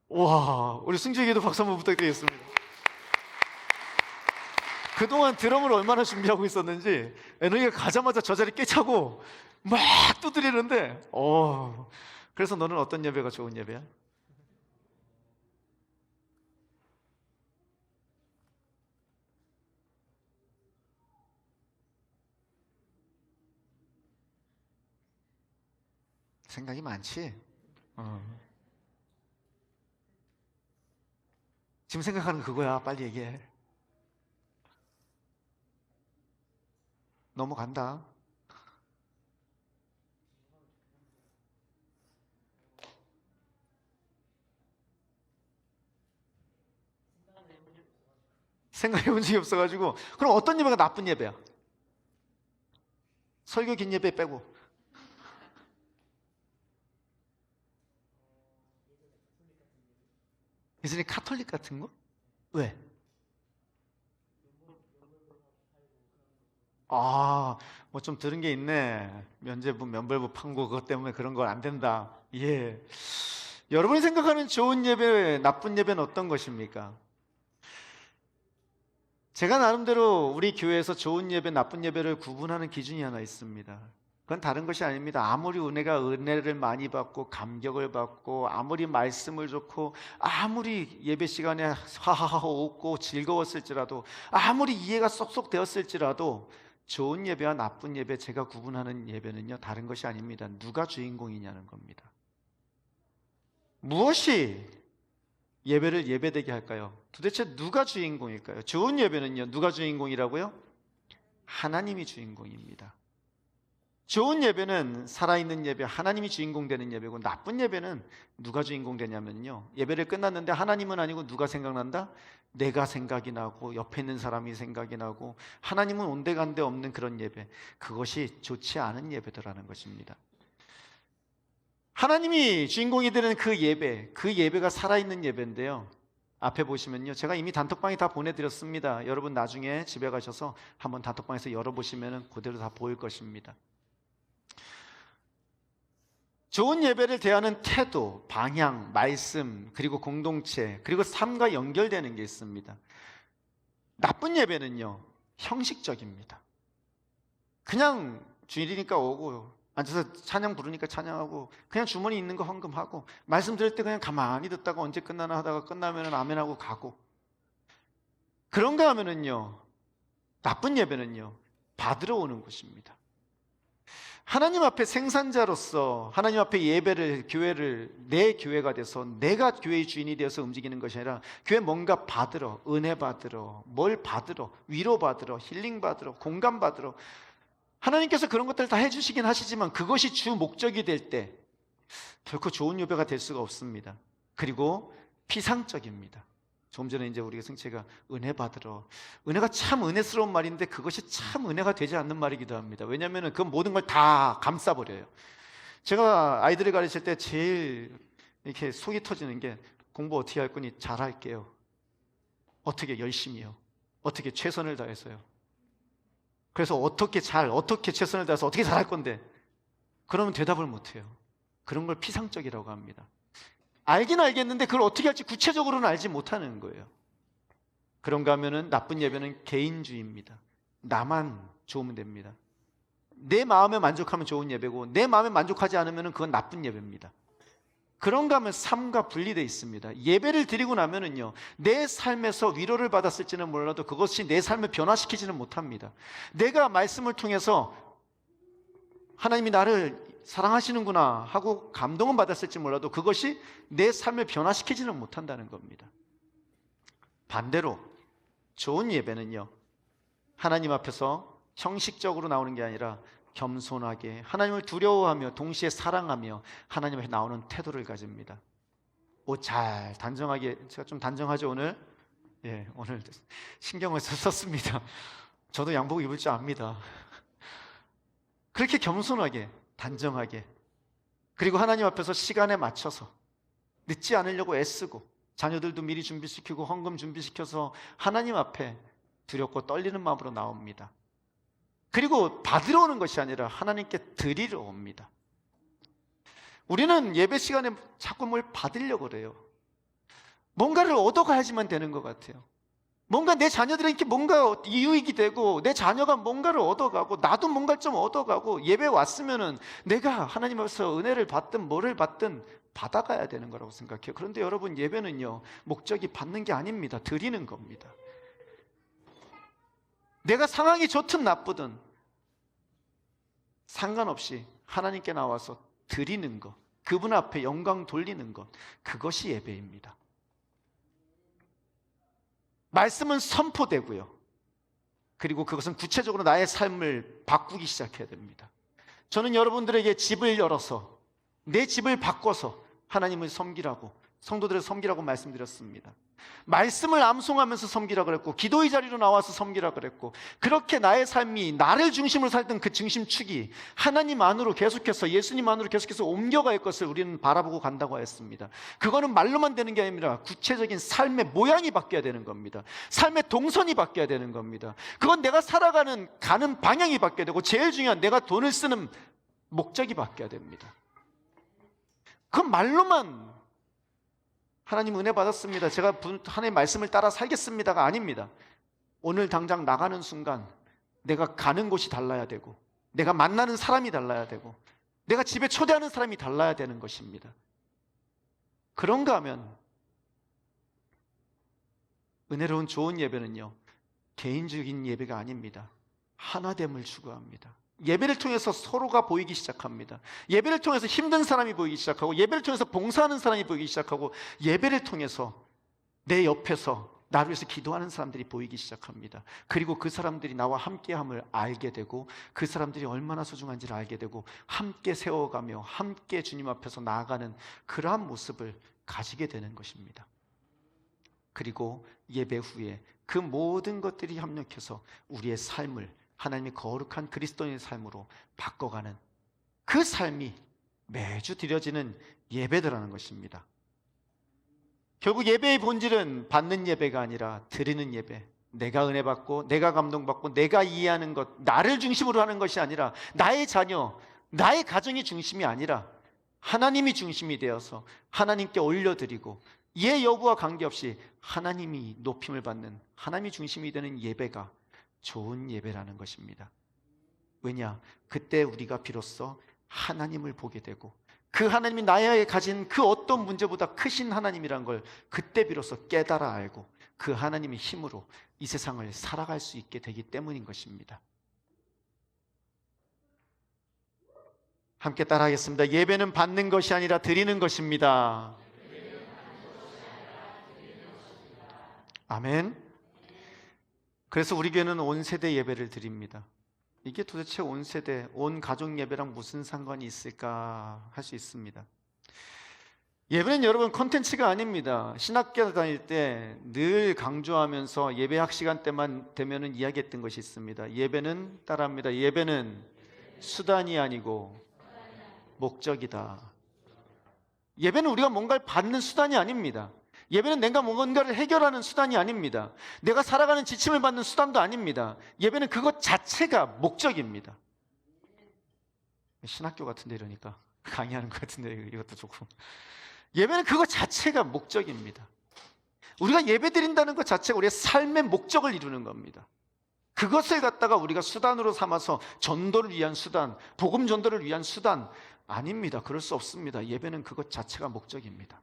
와, 우리 승주에게도 박수 한번 부탁드리겠습니다. 그동안 드럼을 얼마나 준비하고 있었는지 애누기가 가자마자 저 자리 꿰차고 막 두드리는데, 그래서 너는 어떤 예배가 좋은 예배야? 생각이 많지? 지금 생각하는 그거야. 빨리 얘기해. 넘어간다. 생각해 본 적이 없어가지고. 그럼 어떤 예배가 나쁜 예배야? 설교 긴 예배 빼고. 예전에 카톨릭 같은 거? 왜? 뭐 좀 들은 게 있네. 면죄부, 면벌부 판고 그것 때문에 그런 걸 안 된다. 예. 여러분이 생각하는 좋은 예배, 나쁜 예배는 어떤 것입니까? 제가 나름대로 우리 교회에서 좋은 예배, 나쁜 예배를 구분하는 기준이 하나 있습니다. 그건 다른 것이 아닙니다. 아무리 은혜를 많이 받고 감격을 받고, 아무리 말씀을 좋고, 아무리 예배 시간에 하하하 웃고 즐거웠을지라도, 아무리 이해가 쏙쏙 되었을지라도, 좋은 예배와 나쁜 예배, 제가 구분하는 예배는요, 다른 것이 아닙니다. 누가 주인공이냐는 겁니다. 무엇이 예배를 예배되게 할까요? 도대체 누가 주인공일까요? 좋은 예배는요, 누가 주인공이라고요? 하나님이 주인공입니다. 좋은 예배는 살아있는 예배, 하나님이 주인공 되는 예배고, 나쁜 예배는 누가 주인공 되냐면요, 예배를 끝났는데 하나님은 아니고 누가 생각난다? 내가 생각이 나고 옆에 있는 사람이 생각이 나고, 하나님은 온데간데 없는 그런 예배, 그것이 좋지 않은 예배더라는 것입니다. 하나님이 주인공이 되는 그 예배가 살아있는 예배인데요, 앞에 보시면요, 제가 이미 단톡방에 다 보내드렸습니다. 여러분 나중에 집에 가셔서 한번 단톡방에서 열어보시면 그대로 다 보일 것입니다. 좋은 예배를 대하는 태도, 방향, 말씀, 그리고 공동체, 그리고 삶과 연결되는 게 있습니다. 나쁜 예배는요, 형식적입니다. 그냥 주일이니까 오고, 앉아서 찬양 부르니까 찬양하고, 그냥 주머니 있는 거 헌금하고, 말씀 들을 때 그냥 가만히 듣다가 언제 끝나나 하다가 끝나면 아멘하고 가고, 그런가 하면은요, 나쁜 예배는요, 받으러 오는 곳입니다. 하나님 앞에 생산자로서 하나님 앞에 예배를, 교회를 내 교회가 돼서 내가 교회의 주인이 되어서 움직이는 것이 아니라 교회 뭔가 받으러, 은혜 받으러, 뭘 받으러, 위로 받으러, 힐링 받으러, 공감 받으러, 하나님께서 그런 것들을 다 해주시긴 하시지만 그것이 주 목적이 될 때 결코 좋은 예배가 될 수가 없습니다. 그리고 피상적입니다. 조금 전에 이제 우리가 승채가 은혜 받으러, 은혜가 참 은혜스러운 말인데 그것이 참 은혜가 되지 않는 말이기도 합니다. 왜냐하면 그 모든 걸 다 감싸버려요. 제가 아이들을 가르칠 때 제일 이렇게 속이 터지는 게 공부 어떻게 할 거니? 잘할게요. 어떻게? 열심히요. 어떻게? 최선을 다해서요. 그래서 어떻게 최선을 다해서 어떻게 잘할 건데? 그러면 대답을 못해요. 그런 걸 피상적이라고 합니다. 알긴 알겠는데 그걸 어떻게 할지 구체적으로는 알지 못하는 거예요. 그런가 하면은 나쁜 예배는 개인주의입니다. 나만 좋으면 됩니다. 내 마음에 만족하면 좋은 예배고 내 마음에 만족하지 않으면 그건 나쁜 예배입니다. 그런가 하면 삶과 분리되어 있습니다. 예배를 드리고 나면은요, 내 삶에서 위로를 받았을지는 몰라도 그것이 내 삶을 변화시키지는 못합니다. 내가 말씀을 통해서 하나님이 나를 사랑하시는구나 하고 감동은 받았을지 몰라도 그것이 내 삶을 변화시키지는 못한다는 겁니다. 반대로 좋은 예배는요, 하나님 앞에서 형식적으로 나오는 게 아니라 겸손하게 하나님을 두려워하며 동시에 사랑하며 하나님 앞에 나오는 태도를 가집니다. 옷 잘 단정하게, 제가 좀 단정하죠 오늘? 예, 오늘 신경을 썼습니다. 저도 양복 입을 줄 압니다. 그렇게 겸손하게, 단정하게, 그리고 하나님 앞에서 시간에 맞춰서 늦지 않으려고 애쓰고 자녀들도 미리 준비시키고 헌금 준비시켜서 하나님 앞에 두렵고 떨리는 마음으로 나옵니다. 그리고 받으러 오는 것이 아니라 하나님께 드리러 옵니다. 우리는 예배 시간에 자꾸 뭘 받으려고 그래요. 뭔가를 얻어가야지만 되는 것 같아요. 뭔가 내 자녀들에게 뭔가 이유익이 되고 내 자녀가 뭔가를 얻어가고 나도 뭔가를 좀 얻어가고 예배 왔으면은 내가 하나님 앞에서 은혜를 받든 뭐를 받든 받아가야 되는 거라고 생각해요. 그런데 여러분, 예배는요, 목적이 받는 게 아닙니다. 드리는 겁니다. 내가 상황이 좋든 나쁘든 상관없이 하나님께 나와서 드리는 것, 그분 앞에 영광 돌리는 것, 그것이 예배입니다. 말씀은 선포되고요, 그리고 그것은 구체적으로 나의 삶을 바꾸기 시작해야 됩니다. 저는 여러분들에게 집을 열어서 내 집을 바꿔서 하나님을 섬기라고, 성도들을 섬기라고 말씀드렸습니다. 말씀을 암송하면서 섬기라 그랬고 기도의 자리로 나와서 섬기라 그랬고, 그렇게 나의 삶이 나를 중심으로 살던 그 중심축이 하나님 안으로 계속해서, 예수님 안으로 계속해서 옮겨갈 것을 우리는 바라보고 간다고 했습니다. 그거는 말로만 되는 게 아니라 구체적인 삶의 모양이 바뀌어야 되는 겁니다. 삶의 동선이 바뀌어야 되는 겁니다. 그건 내가 살아가는 가는 방향이 바뀌어야 되고, 제일 중요한 내가 돈을 쓰는 목적이 바뀌어야 됩니다. 그건 말로만 하나님 은혜 받았습니다, 제가 하나님의 말씀을 따라 살겠습니다가 아닙니다. 오늘 당장 나가는 순간 내가 가는 곳이 달라야 되고, 내가 만나는 사람이 달라야 되고, 내가 집에 초대하는 사람이 달라야 되는 것입니다. 그런가 하면 은혜로운 좋은 예배는요, 개인적인 예배가 아닙니다. 하나됨을 추구합니다. 예배를 통해서 서로가 보이기 시작합니다. 예배를 통해서 힘든 사람이 보이기 시작하고, 예배를 통해서 봉사하는 사람이 보이기 시작하고, 예배를 통해서 내 옆에서 나를 위해서 기도하는 사람들이 보이기 시작합니다. 그리고 그 사람들이 나와 함께함을 알게 되고, 그 사람들이 얼마나 소중한지를 알게 되고, 함께 세워가며 함께 주님 앞에서 나아가는 그러한 모습을 가지게 되는 것입니다. 그리고 예배 후에 그 모든 것들이 협력해서 우리의 삶을 하나님의 거룩한 그리스도인의 삶으로 바꿔가는 그 삶이 매주 드려지는 예배더라는 것입니다. 결국 예배의 본질은 받는 예배가 아니라 드리는 예배, 내가 은혜 받고 내가 감동받고 내가 이해하는 것, 나를 중심으로 하는 것이 아니라 나의 자녀, 나의 가정이 중심이 아니라 하나님이 중심이 되어서 하나님께 올려드리고 예 여부와 관계없이 하나님이 높임을 받는, 하나님이 중심이 되는 예배가 좋은 예배라는 것입니다. 왜냐? 그때 우리가 비로소 하나님을 보게 되고 그 하나님이 나에게 가진 그 어떤 문제보다 크신 하나님이란 걸 그때 비로소 깨달아 알고 그 하나님의 힘으로 이 세상을 살아갈 수 있게 되기 때문인 것입니다. 함께 따라하겠습니다. 예배는 받는 것이 아니라 드리는 것입니다. 아멘. 그래서 우리 교회는 온 세대 예배를 드립니다. 이게 도대체 온 세대, 온 가족 예배랑 무슨 상관이 있을까 할 수 있습니다. 예배는 여러분 콘텐츠가 아닙니다. 신학교 다닐 때 늘 강조하면서 예배학 시간 때만 되면은 이야기했던 것이 있습니다. 예배는 따라합니다. 예배는 수단이 아니고 목적이다. 예배는 우리가 뭔가를 받는 수단이 아닙니다. 예배는 내가 뭔가를 해결하는 수단이 아닙니다. 내가 살아가는 지침을 받는 수단도 아닙니다. 예배는 그것 자체가 목적입니다. 신학교 같은데 이러니까 강의하는 것 같은데 이것도 조금. 예배는 그것 자체가 목적입니다. 우리가 예배 드린다는 것 자체가 우리의 삶의 목적을 이루는 겁니다. 그것을 갖다가 우리가 수단으로 삼아서 전도를 위한 수단, 복음 전도를 위한 수단 아닙니다. 그럴 수 없습니다. 예배는 그것 자체가 목적입니다.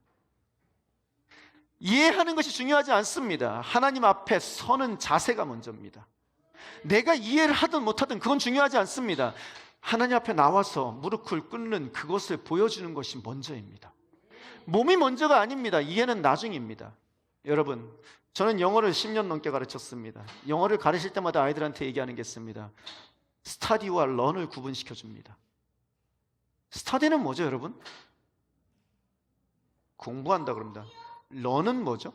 이해하는 것이 중요하지 않습니다. 하나님 앞에 서는 자세가 먼저입니다. 내가 이해를 하든 못하든 그건 중요하지 않습니다. 하나님 앞에 나와서 무릎을 꿇는 그것을 보여주는 것이 먼저입니다. 몸이 먼저가 아닙니다. 이해는 나중입니다. 여러분, 저는 영어를 10년 넘게 가르쳤습니다. 영어를 가르칠 때마다 아이들한테 얘기하는 게 있습니다. 스터디와 런을 구분시켜 줍니다. 스터디는 뭐죠, 여러분? 공부한다 그럽니다. 런은 뭐죠?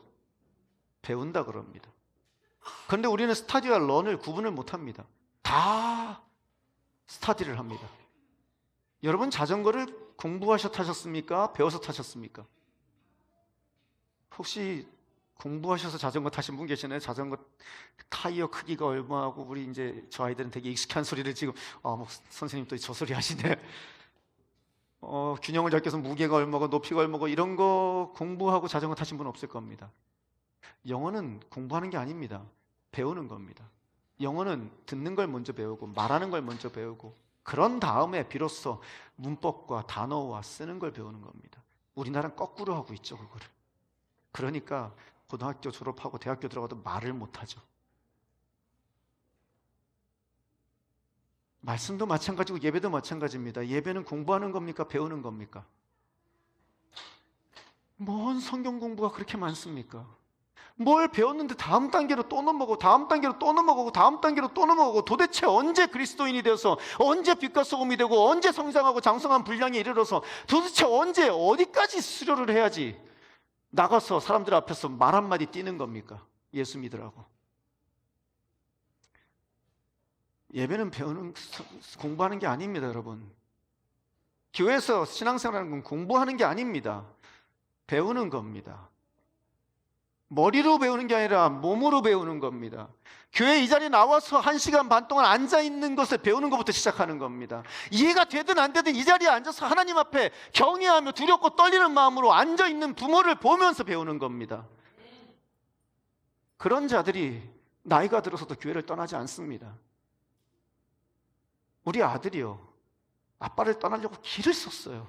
배운다 그럽니다. 그런데 우리는 스터디와 런을 구분을 못합니다. 다 스터디를 합니다. 여러분 자전거를 공부하셔 타셨습니까? 배워서 타셨습니까? 혹시 공부하셔서 자전거 타신 분 계시나요? 자전거 타이어 크기가 얼마하고 우리 이제 저 아이들은 되게 익숙한 소리를 지금 뭐 선생님 또 저 소리 하시네. 균형을 잡기 위해서 무게가 얼마고 높이가 얼마고 이런 거 공부하고 자전거 타신 분 없을 겁니다. 영어는 공부하는 게 아닙니다. 배우는 겁니다. 영어는 듣는 걸 먼저 배우고 말하는 걸 먼저 배우고 그런 다음에 비로소 문법과 단어와 쓰는 걸 배우는 겁니다. 우리나라는 거꾸로 하고 있죠, 그거를. 그러니까 고등학교 졸업하고 대학교 들어가도 말을 못하죠. 말씀도 마찬가지고 예배도 마찬가지입니다. 예배는 공부하는 겁니까? 배우는 겁니까? 뭔 성경 공부가 그렇게 많습니까? 뭘 배웠는데 다음 단계로 또 넘어가고 다음 단계로 또 넘어가고 다음 단계로 또 넘어가고 도대체 언제 그리스도인이 되어서 언제 빛과 소금이 되고 언제 성장하고 장성한 분량에 이르러서 도대체 언제 어디까지 수료를 해야지 나가서 사람들 앞에서 말 한마디 띄는 겁니까? 예수 믿으라고. 예배는 배우는, 공부하는 게 아닙니다, 여러분. 교회에서 신앙생활하는 건 공부하는 게 아닙니다. 배우는 겁니다. 머리로 배우는 게 아니라 몸으로 배우는 겁니다. 교회 이 자리에 나와서 1시간 반 동안 앉아있는 것을 배우는 것부터 시작하는 겁니다. 이해가 되든 안 되든 이 자리에 앉아서 하나님 앞에 경외하며 두렵고 떨리는 마음으로 앉아있는 부모를 보면서 배우는 겁니다. 그런 자들이 나이가 들어서도 교회를 떠나지 않습니다. 우리 아들이요, 아빠를 떠나려고 길을 썼어요.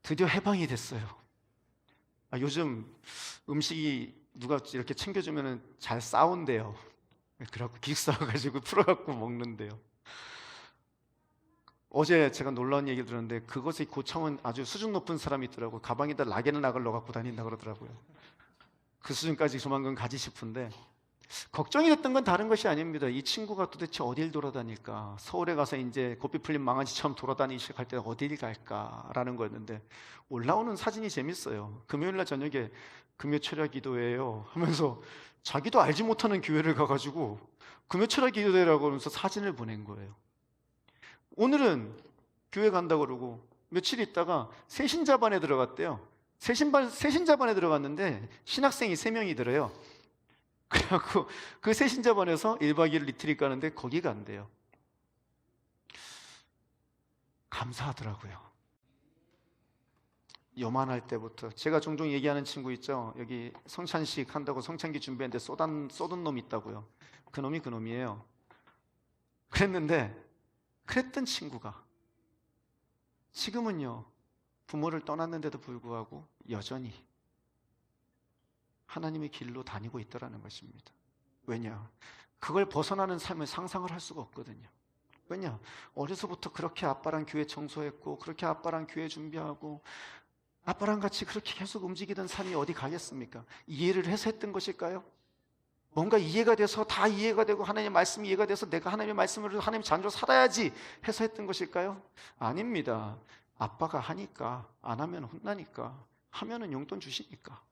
드디어 해방이 됐어요. 요즘 음식이 누가 이렇게 챙겨주면 잘 싸운대요. 그래갖고 기싸워가지고 풀어갖고 먹는데요. 어제 제가 놀라운 얘기를 들었는데 그것의 고참은 아주 수준 높은 사람이 있더라고요. 가방에다 락에는 락을 넣어갖고 다닌다 그러더라고요. 그 수준까지 조만간 가지 싶은데 걱정이 됐던 건 다른 것이 아닙니다. 이 친구가 도대체 어딜 돌아다닐까? 서울에 가서 이제 고삐 풀린 망아지처럼 돌아다니기 시작할 때 어딜 갈까라는 거였는데 올라오는 사진이 재밌어요. 금요일날 저녁에 금요 철야 기도회예요 하면서 자기도 알지 못하는 교회를 가가지고 금요 철야 기도회라고 하면서 사진을 보낸 거예요. 오늘은 교회 간다고 그러고 며칠 있다가 새신자반에 들어갔대요. 새신자반에 들어갔는데 신학생이 3명이 들어요. 그래갖고 그 새신자반에서 1박 2일 리트릿 가는데 거기 간대요. 감사하더라고요. 요만할 때부터. 제가 종종 얘기하는 친구 있죠. 여기 성찬식 한다고 성찬기 준비했는데 쏟은 놈이 있다고요. 그 놈이에요. 그랬던 친구가 지금은요, 부모를 떠났는데도 불구하고 여전히 하나님의 길로 다니고 있더라는 것입니다. 왜냐? 그걸 벗어나는 삶을 상상을 할 수가 없거든요. 왜냐? 어려서부터 그렇게 아빠랑 교회 청소했고, 그렇게 아빠랑 교회 준비하고, 아빠랑 같이 그렇게 계속 움직이던 삶이 어디 가겠습니까? 이해를 해서 했던 것일까요? 뭔가 이해가 돼서, 다 이해가 되고 하나님의 말씀이 이해가 돼서 내가 하나님의 말씀으로 하나님 자녀로 살아야지 해서 했던 것일까요? 아닙니다. 아빠가 하니까, 안 하면 혼나니까, 하면은 용돈 주시니까.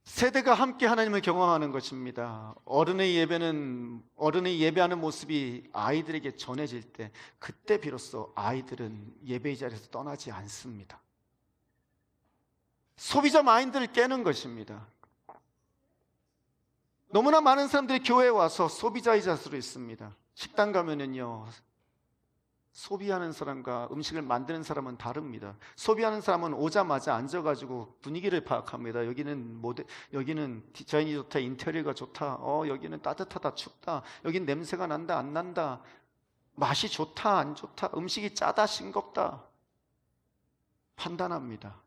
세대가 함께 하나님을 경험하는 것입니다. 어른의 예배하는 모습이 아이들에게 전해질 때, 그때 비로소 아이들은 예배의 자리에서 떠나지 않습니다. 소비자 마인드를 깨는 것입니다. 너무나 많은 사람들이 교회에 와서 소비자의 자세로 있습니다. 식당 가면은요, 소비하는 사람과 음식을 만드는 사람은 다릅니다. 소비하는 사람은 오자마자 앉아가지고 분위기를 파악합니다. 여기는 디자인이 좋다, 인테리어가 좋다, 여기는 따뜻하다, 춥다, 여기는 냄새가 난다, 안 난다, 맛이 좋다, 안 좋다, 음식이 짜다, 싱겁다, 판단합니다.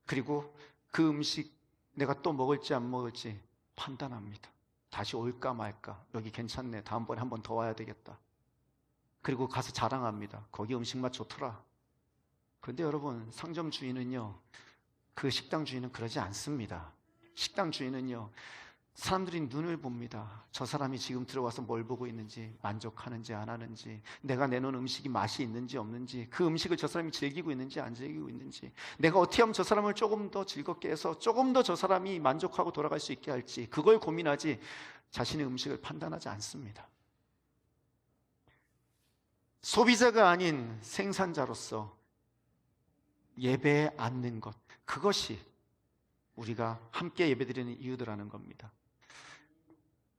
그리고 그 음식 내가 또 먹을지 안 먹을지 판단합니다. 다시 올까 말까, 여기 괜찮네, 다음번에 한 번 더 와야 되겠다. 그리고 가서 자랑합니다. 거기 음식 맛 좋더라. 그런데 여러분, 상점 주인은요, 그 식당 주인은 그러지 않습니다. 식당 주인은요, 사람들이 눈을 봅니다. 저 사람이 지금 들어와서 뭘 보고 있는지, 만족하는지 안 하는지, 내가 내놓은 음식이 맛이 있는지 없는지, 그 음식을 저 사람이 즐기고 있는지 안 즐기고 있는지, 내가 어떻게 하면 저 사람을 조금 더 즐겁게 해서 조금 더 저 사람이 만족하고 돌아갈 수 있게 할지, 그걸 고민하지 자신의 음식을 판단하지 않습니다. 소비자가 아닌 생산자로서 예배에 앉는 것, 그것이 우리가 함께 예배드리는 이유더라는 겁니다.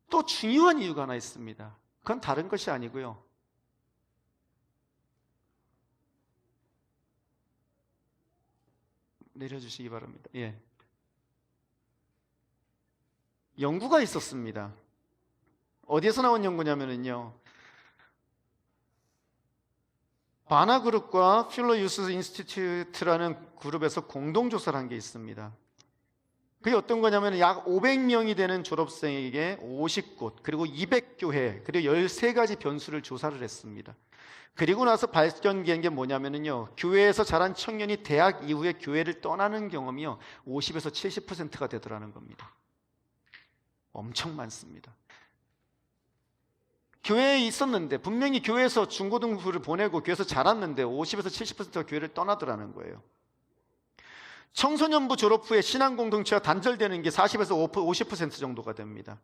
또 중요한 이유가 하나 있습니다. 그건 다른 것이 아니고요, 내려주시기 바랍니다. 예. 연구가 있었습니다. 어디에서 나온 연구냐면요, 바나그룹과 필러 유스 인스티튜트라는 그룹에서 공동조사를 한 게 있습니다. 그게 어떤 거냐면 약 500명이 되는 졸업생에게 50곳, 그리고 200교회, 그리고 13가지 변수를 조사를 했습니다. 그리고 나서 발견된 게 뭐냐면요, 교회에서 자란 청년이 대학 이후에 교회를 떠나는 경험이요, 50에서 70%가 되더라는 겁니다. 엄청 많습니다. 교회에 있었는데, 분명히 교회에서 중고등부를 보내고 교회에서 자랐는데 50에서 70%가 교회를 떠나더라는 거예요. 청소년부 졸업 후에 신앙 공동체와 단절되는 게 40에서 50% 정도가 됩니다.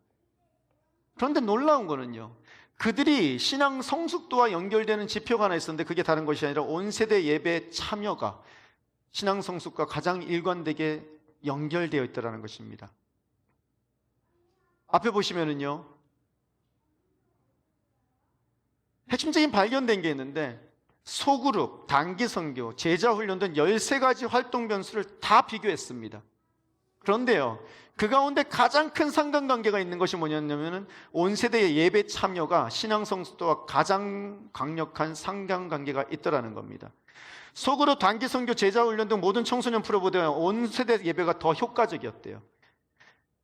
그런데 놀라운 거는요, 그들이 신앙 성숙도와 연결되는 지표가 하나 있었는데, 그게 다른 것이 아니라 온세대 예배 참여가 신앙 성숙과 가장 일관되게 연결되어 있다는 것입니다. 앞에 보시면은요, 핵심적인 발견된 게 있는데, 소그룹, 단기 선교, 제자 훈련 등 13가지 활동 변수를 다 비교했습니다. 그런데요, 그 가운데 가장 큰 상관관계가 있는 것이 뭐냐면 온세대의 예배 참여가 신앙 성숙도와 가장 강력한 상관관계가 있더라는 겁니다. 소그룹, 단기 선교, 제자 훈련 등 모든 청소년 프로보다 온세대 예배가 더 효과적이었대요.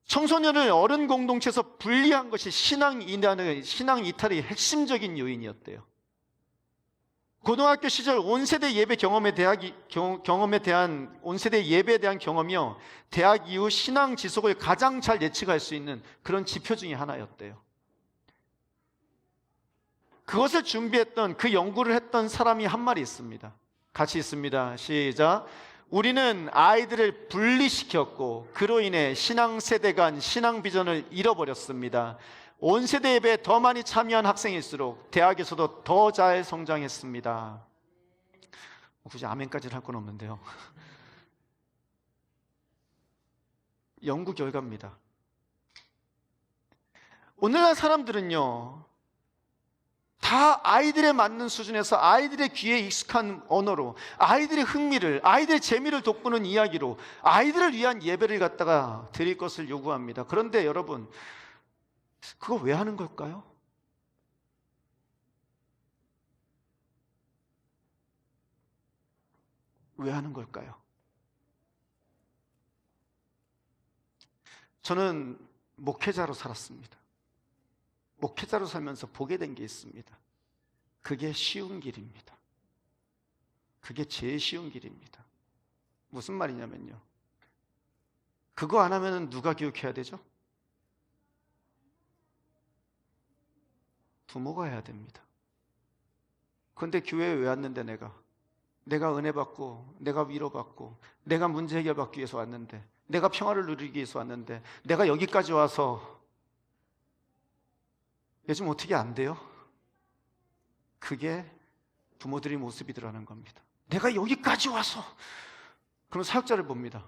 청소년을 어른 공동체에서 분리한 것이 신앙 이탈의 핵심적인 요인이었대요. 고등학교 시절 온세대 예배 경험에 대한 온세대 예배에 대한 경험이요, 대학 이후 신앙 지속을 가장 잘 예측할 수 있는 그런 지표 중에 하나였대요. 그것을 준비했던, 그 연구를 했던 사람이 한 말이 있습니다. 같이 있습니다. 시작. 우리는 아이들을 분리시켰고 그로 인해 신앙 세대 간 신앙 비전을 잃어버렸습니다. 온세대 예배에 더 많이 참여한 학생일수록 대학에서도 더 잘 성장했습니다. 굳이 아멘까지는 할 건 없는데요. 연구 결과입니다. 오늘날 사람들은요, 다 아이들에 맞는 수준에서 아이들의 귀에 익숙한 언어로, 아이들의 흥미를, 아이들의 재미를 돋구는 이야기로 아이들을 위한 예배를 갖다가 드릴 것을 요구합니다. 그런데 여러분, 그거 왜 하는 걸까요? 왜 하는 걸까요? 저는 목회자로 살았습니다. 목회자로 살면서 보게 된 게 있습니다. 그게 쉬운 길입니다. 그게 제일 쉬운 길입니다. 무슨 말이냐면요, 그거 안 하면 누가 교육해야 되죠? 부모가 해야 됩니다. 그런데 교회에 왜 왔는데 내가 은혜 받고, 내가 위로받고, 내가 문제 해결받기 위해서 왔는데, 내가 평화를 누리기 위해서 왔는데, 내가 여기까지 와서 요즘 어떻게 안 돼요? 그게 부모들의 모습이더라는 겁니다. 내가 여기까지 와서. 그럼 사역자를 봅니다.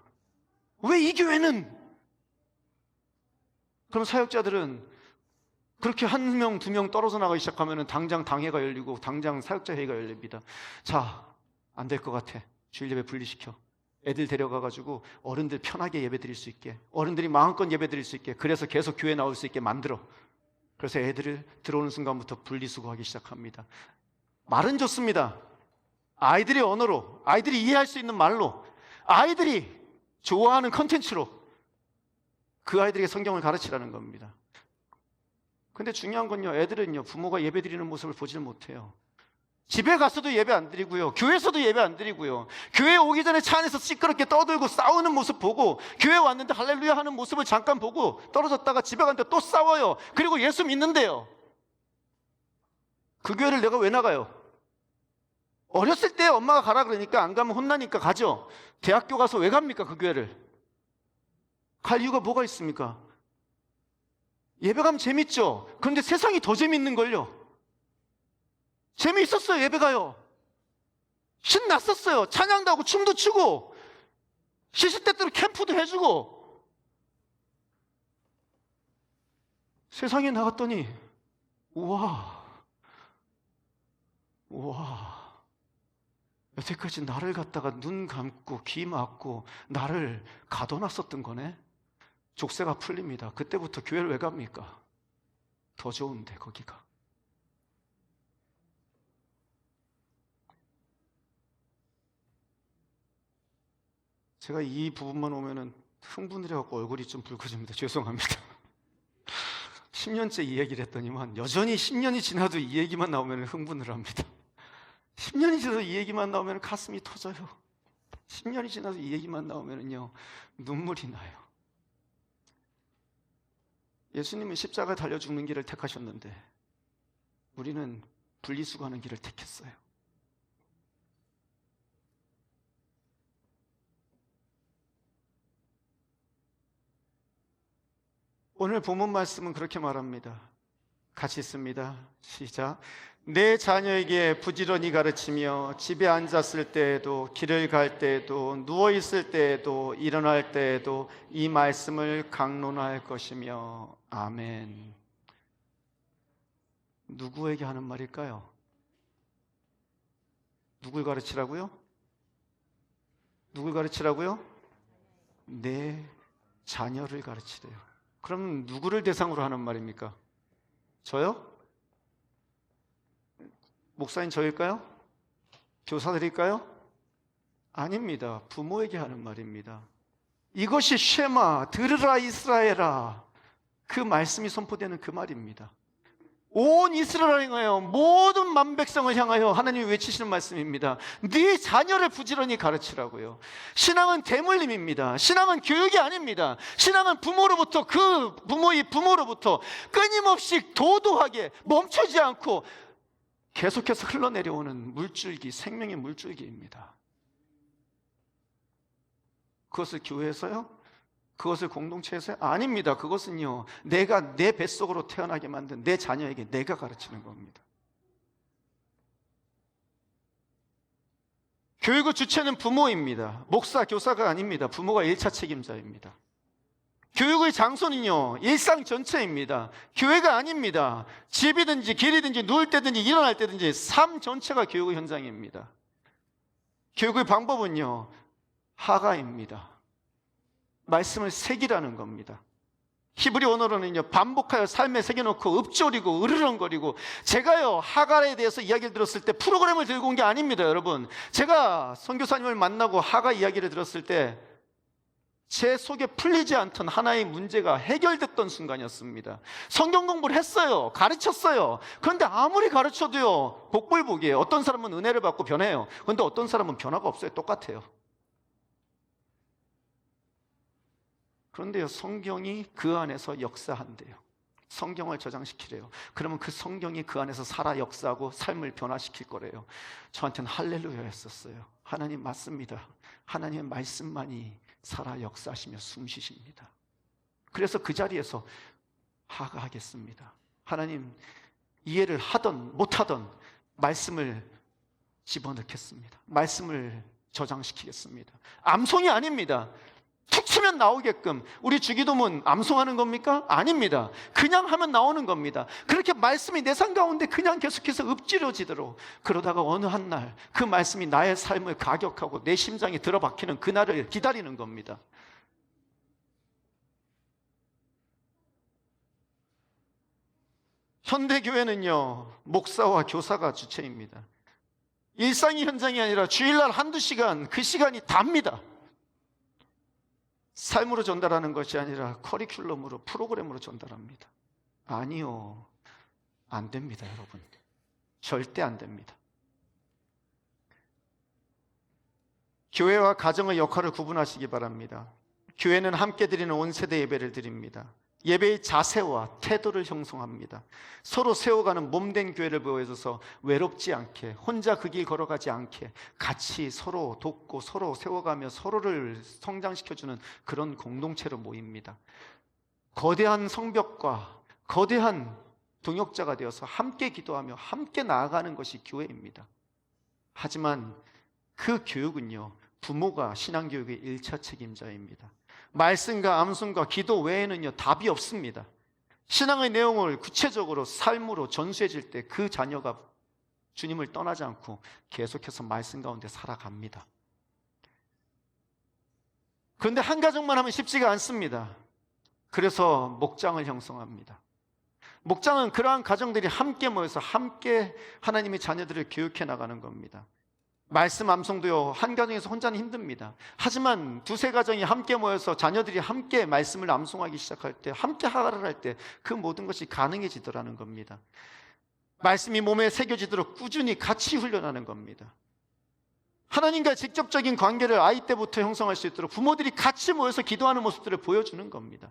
왜 이 교회는? 그럼 사역자들은 그렇게 한 명, 두 명 떨어져 나가기 시작하면 당장 당회가 열리고 당장 사역자 회의가 열립니다. 자, 안 될 것 같아. 주일 예배 분리시켜. 애들 데려가가지고 어른들 편하게 예배 드릴 수 있게, 어른들이 마음껏 예배 드릴 수 있게, 그래서 계속 교회 나올 수 있게 만들어. 그래서 애들을 들어오는 순간부터 분리수거하기 시작합니다. 말은 좋습니다. 아이들의 언어로, 아이들이 이해할 수 있는 말로, 아이들이 좋아하는 컨텐츠로 그 아이들에게 성경을 가르치라는 겁니다. 근데 중요한 건요, 애들은요, 부모가 예배 드리는 모습을 보질 못해요. 집에 가서도 예배 안 드리고요, 교회에서도 예배 안 드리고요, 교회 오기 전에 차 안에서 시끄럽게 떠들고 싸우는 모습 보고, 교회 왔는데 할렐루야 하는 모습을 잠깐 보고 떨어졌다가 집에 갔는데 또 싸워요. 그리고 예수 믿는데요. 그 교회를 내가 왜 나가요? 어렸을 때 엄마가 가라 그러니까 안 가면 혼나니까 가죠. 대학교 가서 왜 갑니까? 그 교회를 갈 이유가 뭐가 있습니까? 예배 가면 재밌죠. 그런데 세상이 더 재밌는걸요. 재미있었어요. 예배 가요. 신났었어요. 찬양도 하고 춤도 추고 시시때때로 캠프도 해주고. 세상에 나갔더니 우와, 여태까지 나를 갖다가 눈 감고 귀 막고 나를 가둬놨었던 거네. 족쇄가 풀립니다. 그때부터 교회를 왜 갑니까? 더 좋은데 거기가. 제가 이 부분만 오면은 흥분을 해갖고 얼굴이 좀 붉어집니다. 죄송합니다. 10년째 이 얘기를 했더니만 여전히 10년이 지나도 이 얘기만 나오면 흥분을 합니다. 10년이 지나도 이 얘기만 나오면 가슴이 터져요. 10년이 지나도 이 얘기만 나오면요 눈물이 나요. 예수님은 십자가 달려 죽는 길을 택하셨는데 우리는 분리수거하는 길을 택했어요. 오늘 본문 말씀은 그렇게 말합니다. 같이 읽습니다. 시작. 내 자녀에게 부지런히 가르치며 집에 앉았을 때에도 길을 갈 때에도 누워 있을 때에도 일어날 때에도 이 말씀을 강론할 것이며. 아멘. 누구에게 하는 말일까요? 누굴 가르치라고요? 누굴 가르치라고요? 내 자녀를 가르치래요. 그럼 누구를 대상으로 하는 말입니까? 저요? 목사님 저일까요? 교사들일까요? 아닙니다. 부모에게 하는 말입니다. 이것이 쉐마, 들으라 이스라엘아, 그 말씀이 선포되는 그 말입니다. 온 이스라엘을 향하여 모든 만백성을 향하여 하나님이 외치시는 말씀입니다. 네 자녀를 부지런히 가르치라고요. 신앙은 대물림입니다. 신앙은 교육이 아닙니다. 신앙은 부모로부터, 그 부모의 부모로부터 끊임없이 도도하게 멈추지 않고 계속해서 흘러내려오는 물줄기, 생명의 물줄기입니다. 그것을 교회에서요? 그것을 공동체에서요? 아닙니다. 그것은요, 내가 내 뱃속으로 태어나게 만든 내 자녀에게 내가 가르치는 겁니다. 교육의 주체는 부모입니다. 목사, 교사가 아닙니다. 부모가 1차 책임자입니다. 교육의 장소는요, 일상 전체입니다. 교회가 아닙니다. 집이든지 길이든지 누울 때든지 일어날 때든지 삶 전체가 교육의 현장입니다. 교육의 방법은요, 하가입니다. 말씀을 새기라는 겁니다. 히브리 언어로는요, 반복하여 삶에 새겨놓고 읊조리고 으르렁거리고, 제가요 하가에 대해서 이야기를 들었을 때 프로그램을 들고 온 게 아닙니다. 여러분, 제가 선교사님을 만나고 하가 이야기를 들었을 때 제 속에 풀리지 않던 하나의 문제가 해결됐던 순간이었습니다. 성경 공부를 했어요. 가르쳤어요. 그런데 아무리 가르쳐도요, 복불복이에요. 어떤 사람은 은혜를 받고 변해요. 그런데 어떤 사람은 변화가 없어요. 똑같아요. 그런데요, 성경이 그 안에서 역사한대요. 성경을 저장시키래요. 그러면 그 성경이 그 안에서 살아 역사하고 삶을 변화시킬 거래요. 저한테는 할렐루야였었어요. 하나님 맞습니다. 하나님의 말씀만이 살아 역사하시며 숨쉬십니다. 그래서 그 자리에서 하가하겠습니다. 하나님, 이해를 하던 못하던 말씀을 집어넣겠습니다. 말씀을 저장시키겠습니다. 암송이 아닙니다. 툭 치면 나오게끔. 우리 주기도문 암송하는 겁니까? 아닙니다. 그냥 하면 나오는 겁니다. 그렇게 말씀이 내 삶 가운데 그냥 계속해서 읊지러지도록, 그러다가 어느 한 날 그 말씀이 나의 삶을 가격하고 내 심장에 들어박히는 그날을 기다리는 겁니다. 현대교회는요, 목사와 교사가 주체입니다. 일상의 현장이 아니라 주일날 한두 시간, 그 시간이 답니다. 삶으로 전달하는 것이 아니라 커리큘럼으로, 프로그램으로 전달합니다. 아니요, 안 됩니다, 여러분. 절대 안 됩니다. 교회와 가정의 역할을 구분하시기 바랍니다. 교회는 함께 드리는 온 세대 예배를 드립니다. 예배의 자세와 태도를 형성합니다. 서로 세워가는 몸된 교회를 보여줘서 외롭지 않게, 혼자 그 길 걸어가지 않게 같이 서로 돕고 서로 세워가며 서로를 성장시켜주는 그런 공동체로 모입니다. 거대한 성벽과 거대한 동역자가 되어서 함께 기도하며 함께 나아가는 것이 교회입니다. 하지만 그 교육은요, 부모가 신앙교육의 1차 책임자입니다. 말씀과 암송과 기도 외에는요, 답이 없습니다. 신앙의 내용을 구체적으로 삶으로 전수해질 때 그 자녀가 주님을 떠나지 않고 계속해서 말씀 가운데 살아갑니다. 그런데 한 가정만 하면 쉽지가 않습니다. 그래서 목장을 형성합니다. 목장은 그러한 가정들이 함께 모여서 함께 하나님의 자녀들을 교육해 나가는 겁니다. 말씀 암송도요, 한 가정에서 혼자는 힘듭니다. 하지만 두세 가정이 함께 모여서 자녀들이 함께 말씀을 암송하기 시작할 때, 함께 하가를 할 때 그 모든 것이 가능해지더라는 겁니다. 말씀이 몸에 새겨지도록 꾸준히 같이 훈련하는 겁니다. 하나님과 직접적인 관계를 아이 때부터 형성할 수 있도록 부모들이 같이 모여서 기도하는 모습들을 보여주는 겁니다.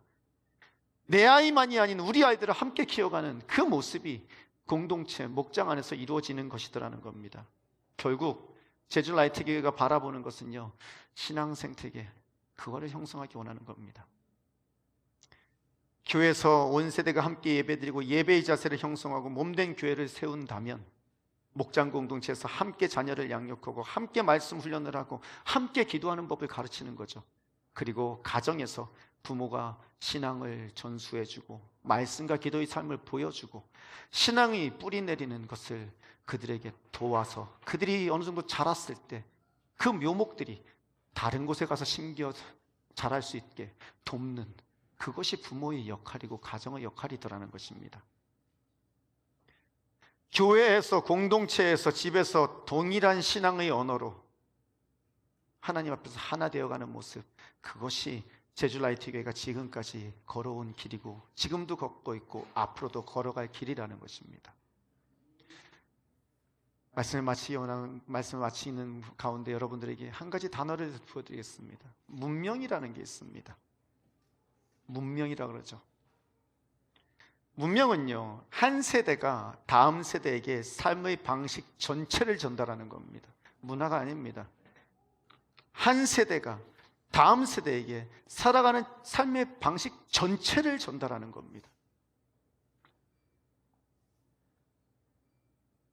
내 아이만이 아닌 우리 아이들을 함께 키워가는 그 모습이 공동체, 목장 안에서 이루어지는 것이더라는 겁니다. 결국 제주 라이트 교회가 바라보는 것은요, 신앙 생태계, 그거를 형성하기 원하는 겁니다. 교회에서 온 세대가 함께 예배드리고 예배의 자세를 형성하고 몸된 교회를 세운다면, 목장 공동체에서 함께 자녀를 양육하고 함께 말씀 훈련을 하고 함께 기도하는 법을 가르치는 거죠. 그리고 가정에서 부모가 신앙을 전수해주고 말씀과 기도의 삶을 보여주고 신앙이 뿌리 내리는 것을 그들에게 도와서 그들이 어느 정도 자랐을 때 그 묘목들이 다른 곳에 가서 심겨 자랄 수 있게 돕는, 그것이 부모의 역할이고 가정의 역할이더라는 것입니다. 교회에서, 공동체에서, 집에서 동일한 신앙의 언어로 하나님 앞에서 하나 되어가는 모습, 그것이 제주 라이트 교회가 지금까지 걸어온 길이고 지금도 걷고 있고 앞으로도 걸어갈 길이라는 것입니다. 말씀을 마치는 가운데 여러분들에게 한 가지 단어를 보여드리겠습니다. 문명이라는 게 있습니다. 문명이라고 그러죠. 문명은요, 한 세대가 다음 세대에게 삶의 방식 전체를 전달하는 겁니다. 문화가 아닙니다. 한 세대가 다음 세대에게 살아가는 삶의 방식 전체를 전달하는 겁니다.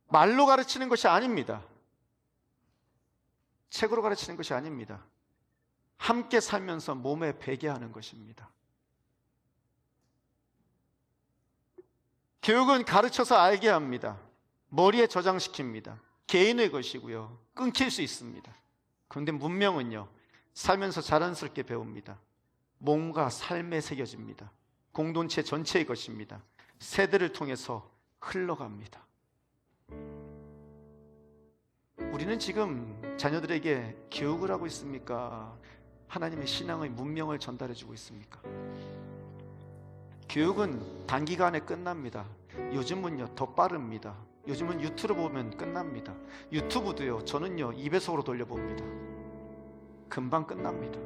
말로 가르치는 것이 아닙니다. 책으로 가르치는 것이 아닙니다. 함께 살면서 몸에 배게 하는 것입니다. 교육은 가르쳐서 알게 합니다. 머리에 저장시킵니다. 개인의 것이고요. 끊길 수 있습니다. 그런데 문명은요, 살면서 자연스럽게 배웁니다. 몸과 삶에 새겨집니다. 공동체 전체의 것입니다. 세대를 통해서 흘러갑니다. 우리는 지금 자녀들에게 교육을 하고 있습니까? 하나님의 신앙의 문명을 전달해주고 있습니까? 교육은 단기간에 끝납니다. 요즘은요, 더 빠릅니다. 요즘은 유튜브 보면 끝납니다. 유튜브도요, 저는요, 2배속으로 돌려봅니다. 금방 끝납니다.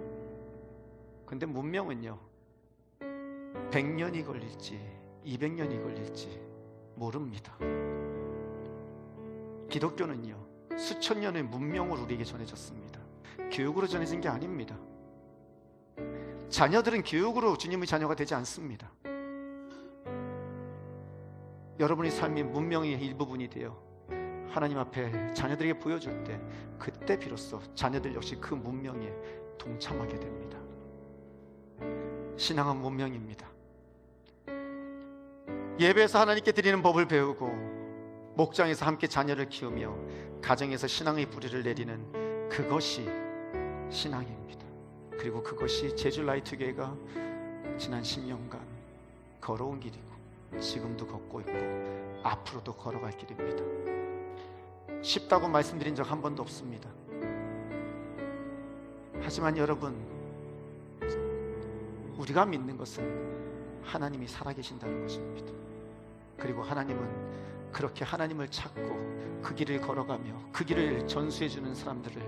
근데 문명은요, 100년이 걸릴지 200년이 걸릴지 모릅니다. 기독교는요, 수천 년의 문명을 우리에게 전해졌습니다. 교육으로 전해진 게 아닙니다. 자녀들은 교육으로 주님의 자녀가 되지 않습니다. 여러분의 삶이 문명의 일부분이 되어 하나님 앞에 자녀들에게 보여줄 때, 그때 비로소 자녀들 역시 그 문명에 동참하게 됩니다. 신앙은 문명입니다. 예배에서 하나님께 드리는 법을 배우고, 목장에서 함께 자녀를 키우며 가정에서 신앙의 뿌리를 내리는 그것이 신앙입니다. 그리고 그것이 제주 라이트교회가 지난 10년간 걸어온 길이고, 지금도 걷고 있고 앞으로도 걸어갈 길입니다. 쉽다고 말씀드린 적 한 번도 없습니다. 하지만 여러분, 우리가 믿는 것은 하나님이 살아계신다는 것입니다. 그리고 하나님은 그렇게 하나님을 찾고 그 길을 걸어가며 그 길을 전수해주는 사람들을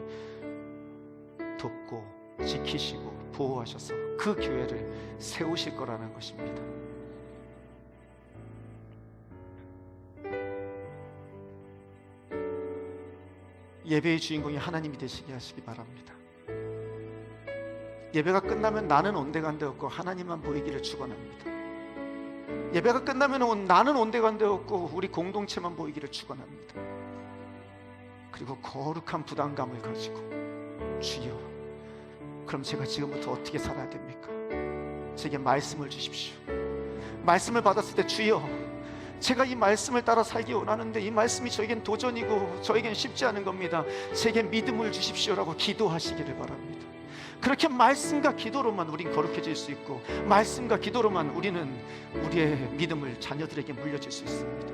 돕고 지키시고 보호하셔서 그 교회를 세우실 거라는 것입니다. 예배의 주인공이 하나님이 되시게 하시기 바랍니다. 예배가 끝나면 나는 온데간데 없고 하나님만 보이기를 축원합니다. 예배가 끝나면 나는 온데간데 없고 우리 공동체만 보이기를 축원합니다. 그리고 거룩한 부담감을 가지고, 주여, 그럼 제가 지금부터 어떻게 살아야 됩니까? 제게 말씀을 주십시오. 말씀을 받았을 때, 주여, 제가 이 말씀을 따라 살기 원하는데 이 말씀이 저에겐 도전이고 저에겐 쉽지 않은 겁니다. 제게 믿음을 주십시오라고 기도하시기를 바랍니다. 그렇게 말씀과 기도로만 우린 거룩해질 수 있고, 말씀과 기도로만 우리는 우리의 믿음을 자녀들에게 물려줄 수 있습니다.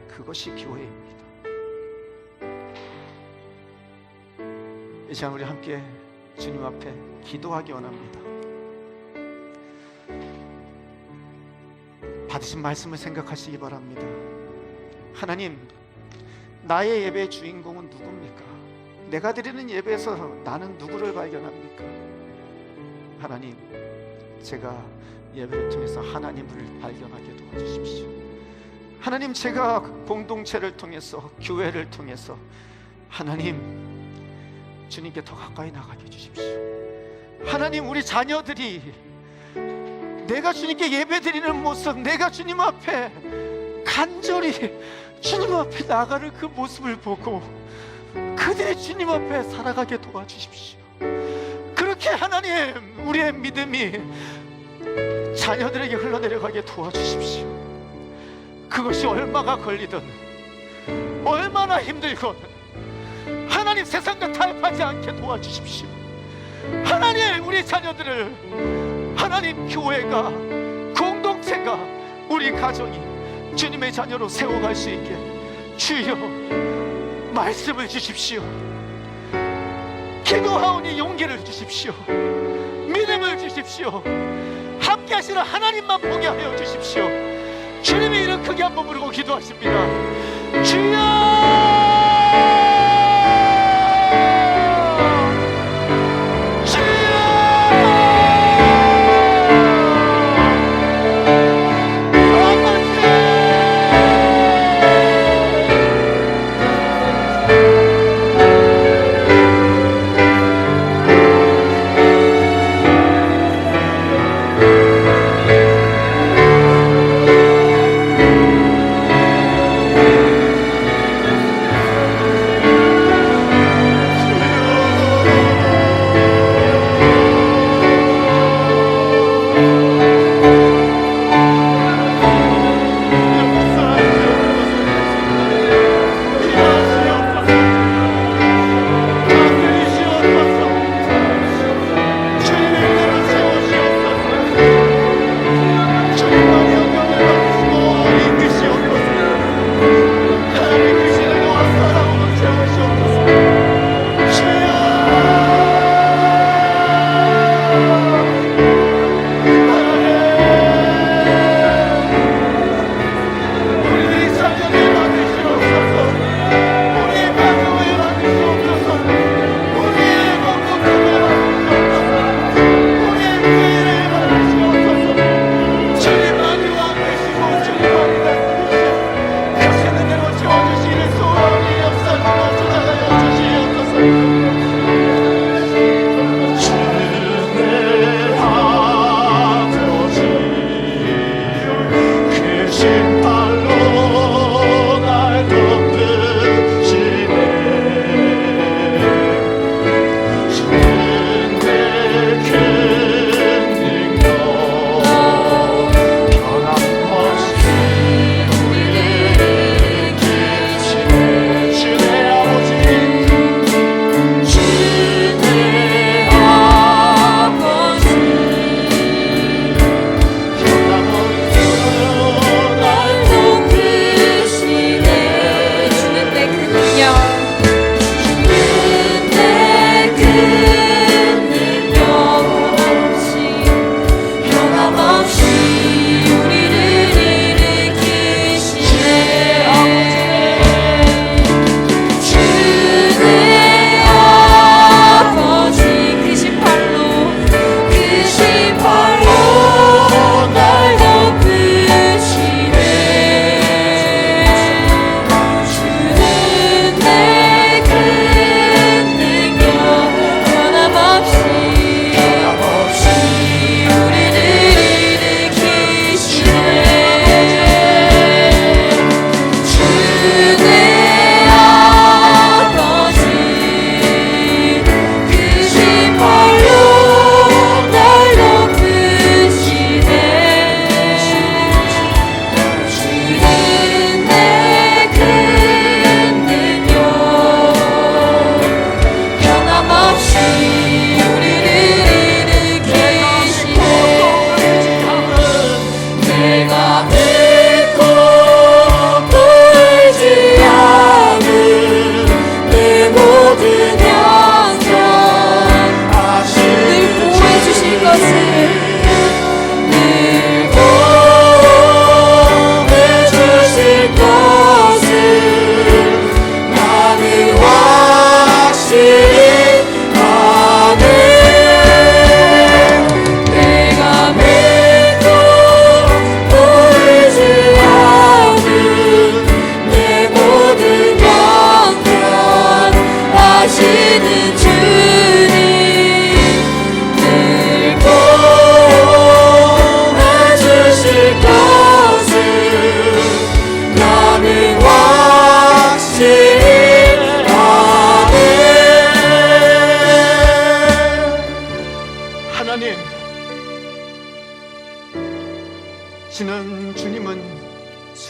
그것이 교회입니다. 이 시간 우리 함께 주님 앞에 기도하기 원합니다. 받으신 말씀을 생각하시기 바랍니다. 하나님, 나의 예배의 주인공은 누굽니까? 내가 드리는 예배에서 나는 누구를 발견합니까? 하나님, 제가 예배를 통해서 하나님을 발견하게 도와주십시오. 하나님, 제가 공동체를 통해서, 교회를 통해서 하나님, 주님께 더 가까이 나가게 해주십시오. 하나님, 우리 자녀들이 내가 주님께 예배드리는 모습, 내가 주님 앞에 간절히 주님 앞에 나가는 그 모습을 보고 그들이 주님 앞에 살아가게 도와주십시오. 그렇게 하나님, 우리의 믿음이 자녀들에게 흘러내려가게 도와주십시오. 그것이 얼마가 걸리든 얼마나 힘들건 하나님, 세상과 타협하지 않게 도와주십시오. 하나님, 우리 자녀들을 하나님, 교회가, 공동체가, 우리 가정이 주님의 자녀로 세워갈 수 있게 주여 말씀을 주십시오. 기도하오니 용기를 주십시오. 믿음을 주십시오. 함께 하시는 하나님만 보게 하여 주십시오. 주님의 이름 크게 한번 부르고 기도하십니다. 주여!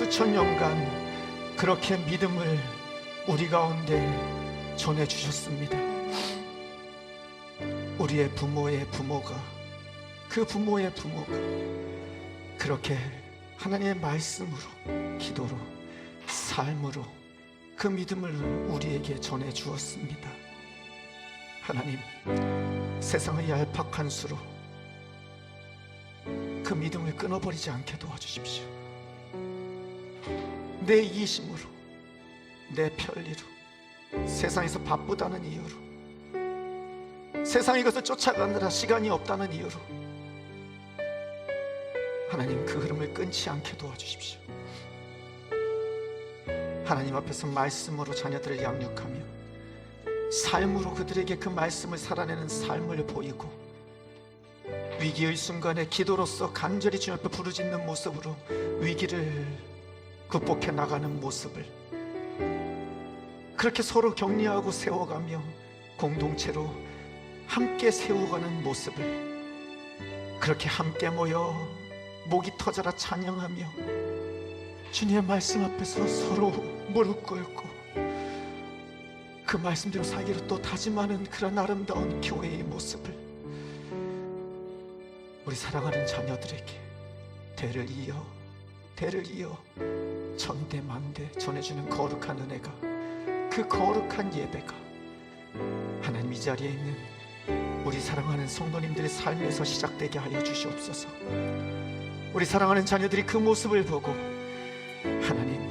수천 년간 그렇게 믿음을 우리 가운데 전해주셨습니다. 우리의 부모의 부모가, 그 부모의 부모가 그렇게 하나님의 말씀으로, 기도로, 삶으로 그 믿음을 우리에게 전해주었습니다. 하나님, 세상의 얄팍한 수로 그 믿음을 끊어버리지 않게 도와주십시오. 내 이심으로, 내 편리로, 세상에서 바쁘다는 이유로, 세상의 것을 쫓아가느라 시간이 없다는 이유로 하나님, 그 흐름을 끊지 않게 도와주십시오. 하나님 앞에서 말씀으로 자녀들을 양육하며 삶으로 그들에게 그 말씀을 살아내는 삶을 보이고, 위기의 순간에 기도로서 간절히 주님 앞에 부르짖는 모습으로 위기를 극복해 나가는 모습을 그렇게 서로 격려하고 세워가며 공동체로 함께 세워가는 모습을 그렇게 함께 모여 목이 터져라 찬양하며 주님의 말씀 앞에서 서로 무릎 꿇고 그 말씀대로 살기로 또 다짐하는 그런 아름다운 교회의 모습을 우리 사랑하는 자녀들에게 대를 이어 천대만대 전해주는 거룩한 은혜가, 그 거룩한 예배가 하나님 이 자리에 있는 우리 사랑하는 성도님들의 삶에서 시작되게 하여 주시옵소서. 우리 사랑하는 자녀들이 그 모습을 보고 하나님,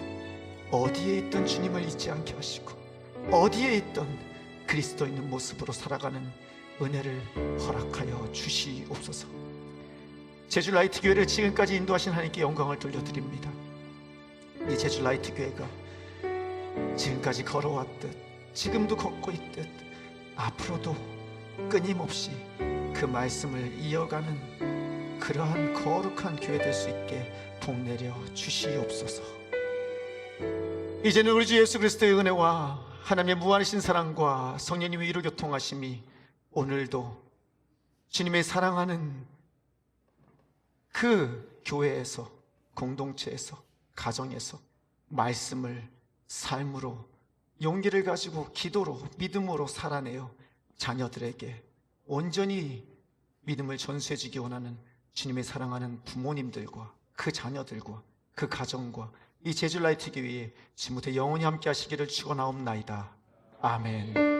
어디에 있던 주님을 잊지 않게 하시고 어디에 있던 그리스도 있는 모습으로 살아가는 은혜를 허락하여 주시옵소서. 제주 라이트 교회를 지금까지 인도하신 하나님께 영광을 돌려드립니다. 이 제주 라이트 교회가 지금까지 걸어왔듯, 지금도 걷고 있듯, 앞으로도 끊임없이 그 말씀을 이어가는 그러한 거룩한 교회 될 수 있게 복내려 주시옵소서. 이제는 우리 주 예수 그리스도의 은혜와 하나님의 무한하신 사랑과 성령님의 위로 교통하심이 오늘도 주님의 사랑하는 그 교회에서, 공동체에서, 가정에서 말씀을 삶으로, 용기를 가지고 기도로, 믿음으로 살아내어 자녀들에게 온전히 믿음을 전수해 주기 원하는 주님의 사랑하는 부모님들과 그 자녀들과 그 가정과 이 제주 라이트 교회에 지금부터 영원히 함께 하시기를 축원하옵나이다. 아멘.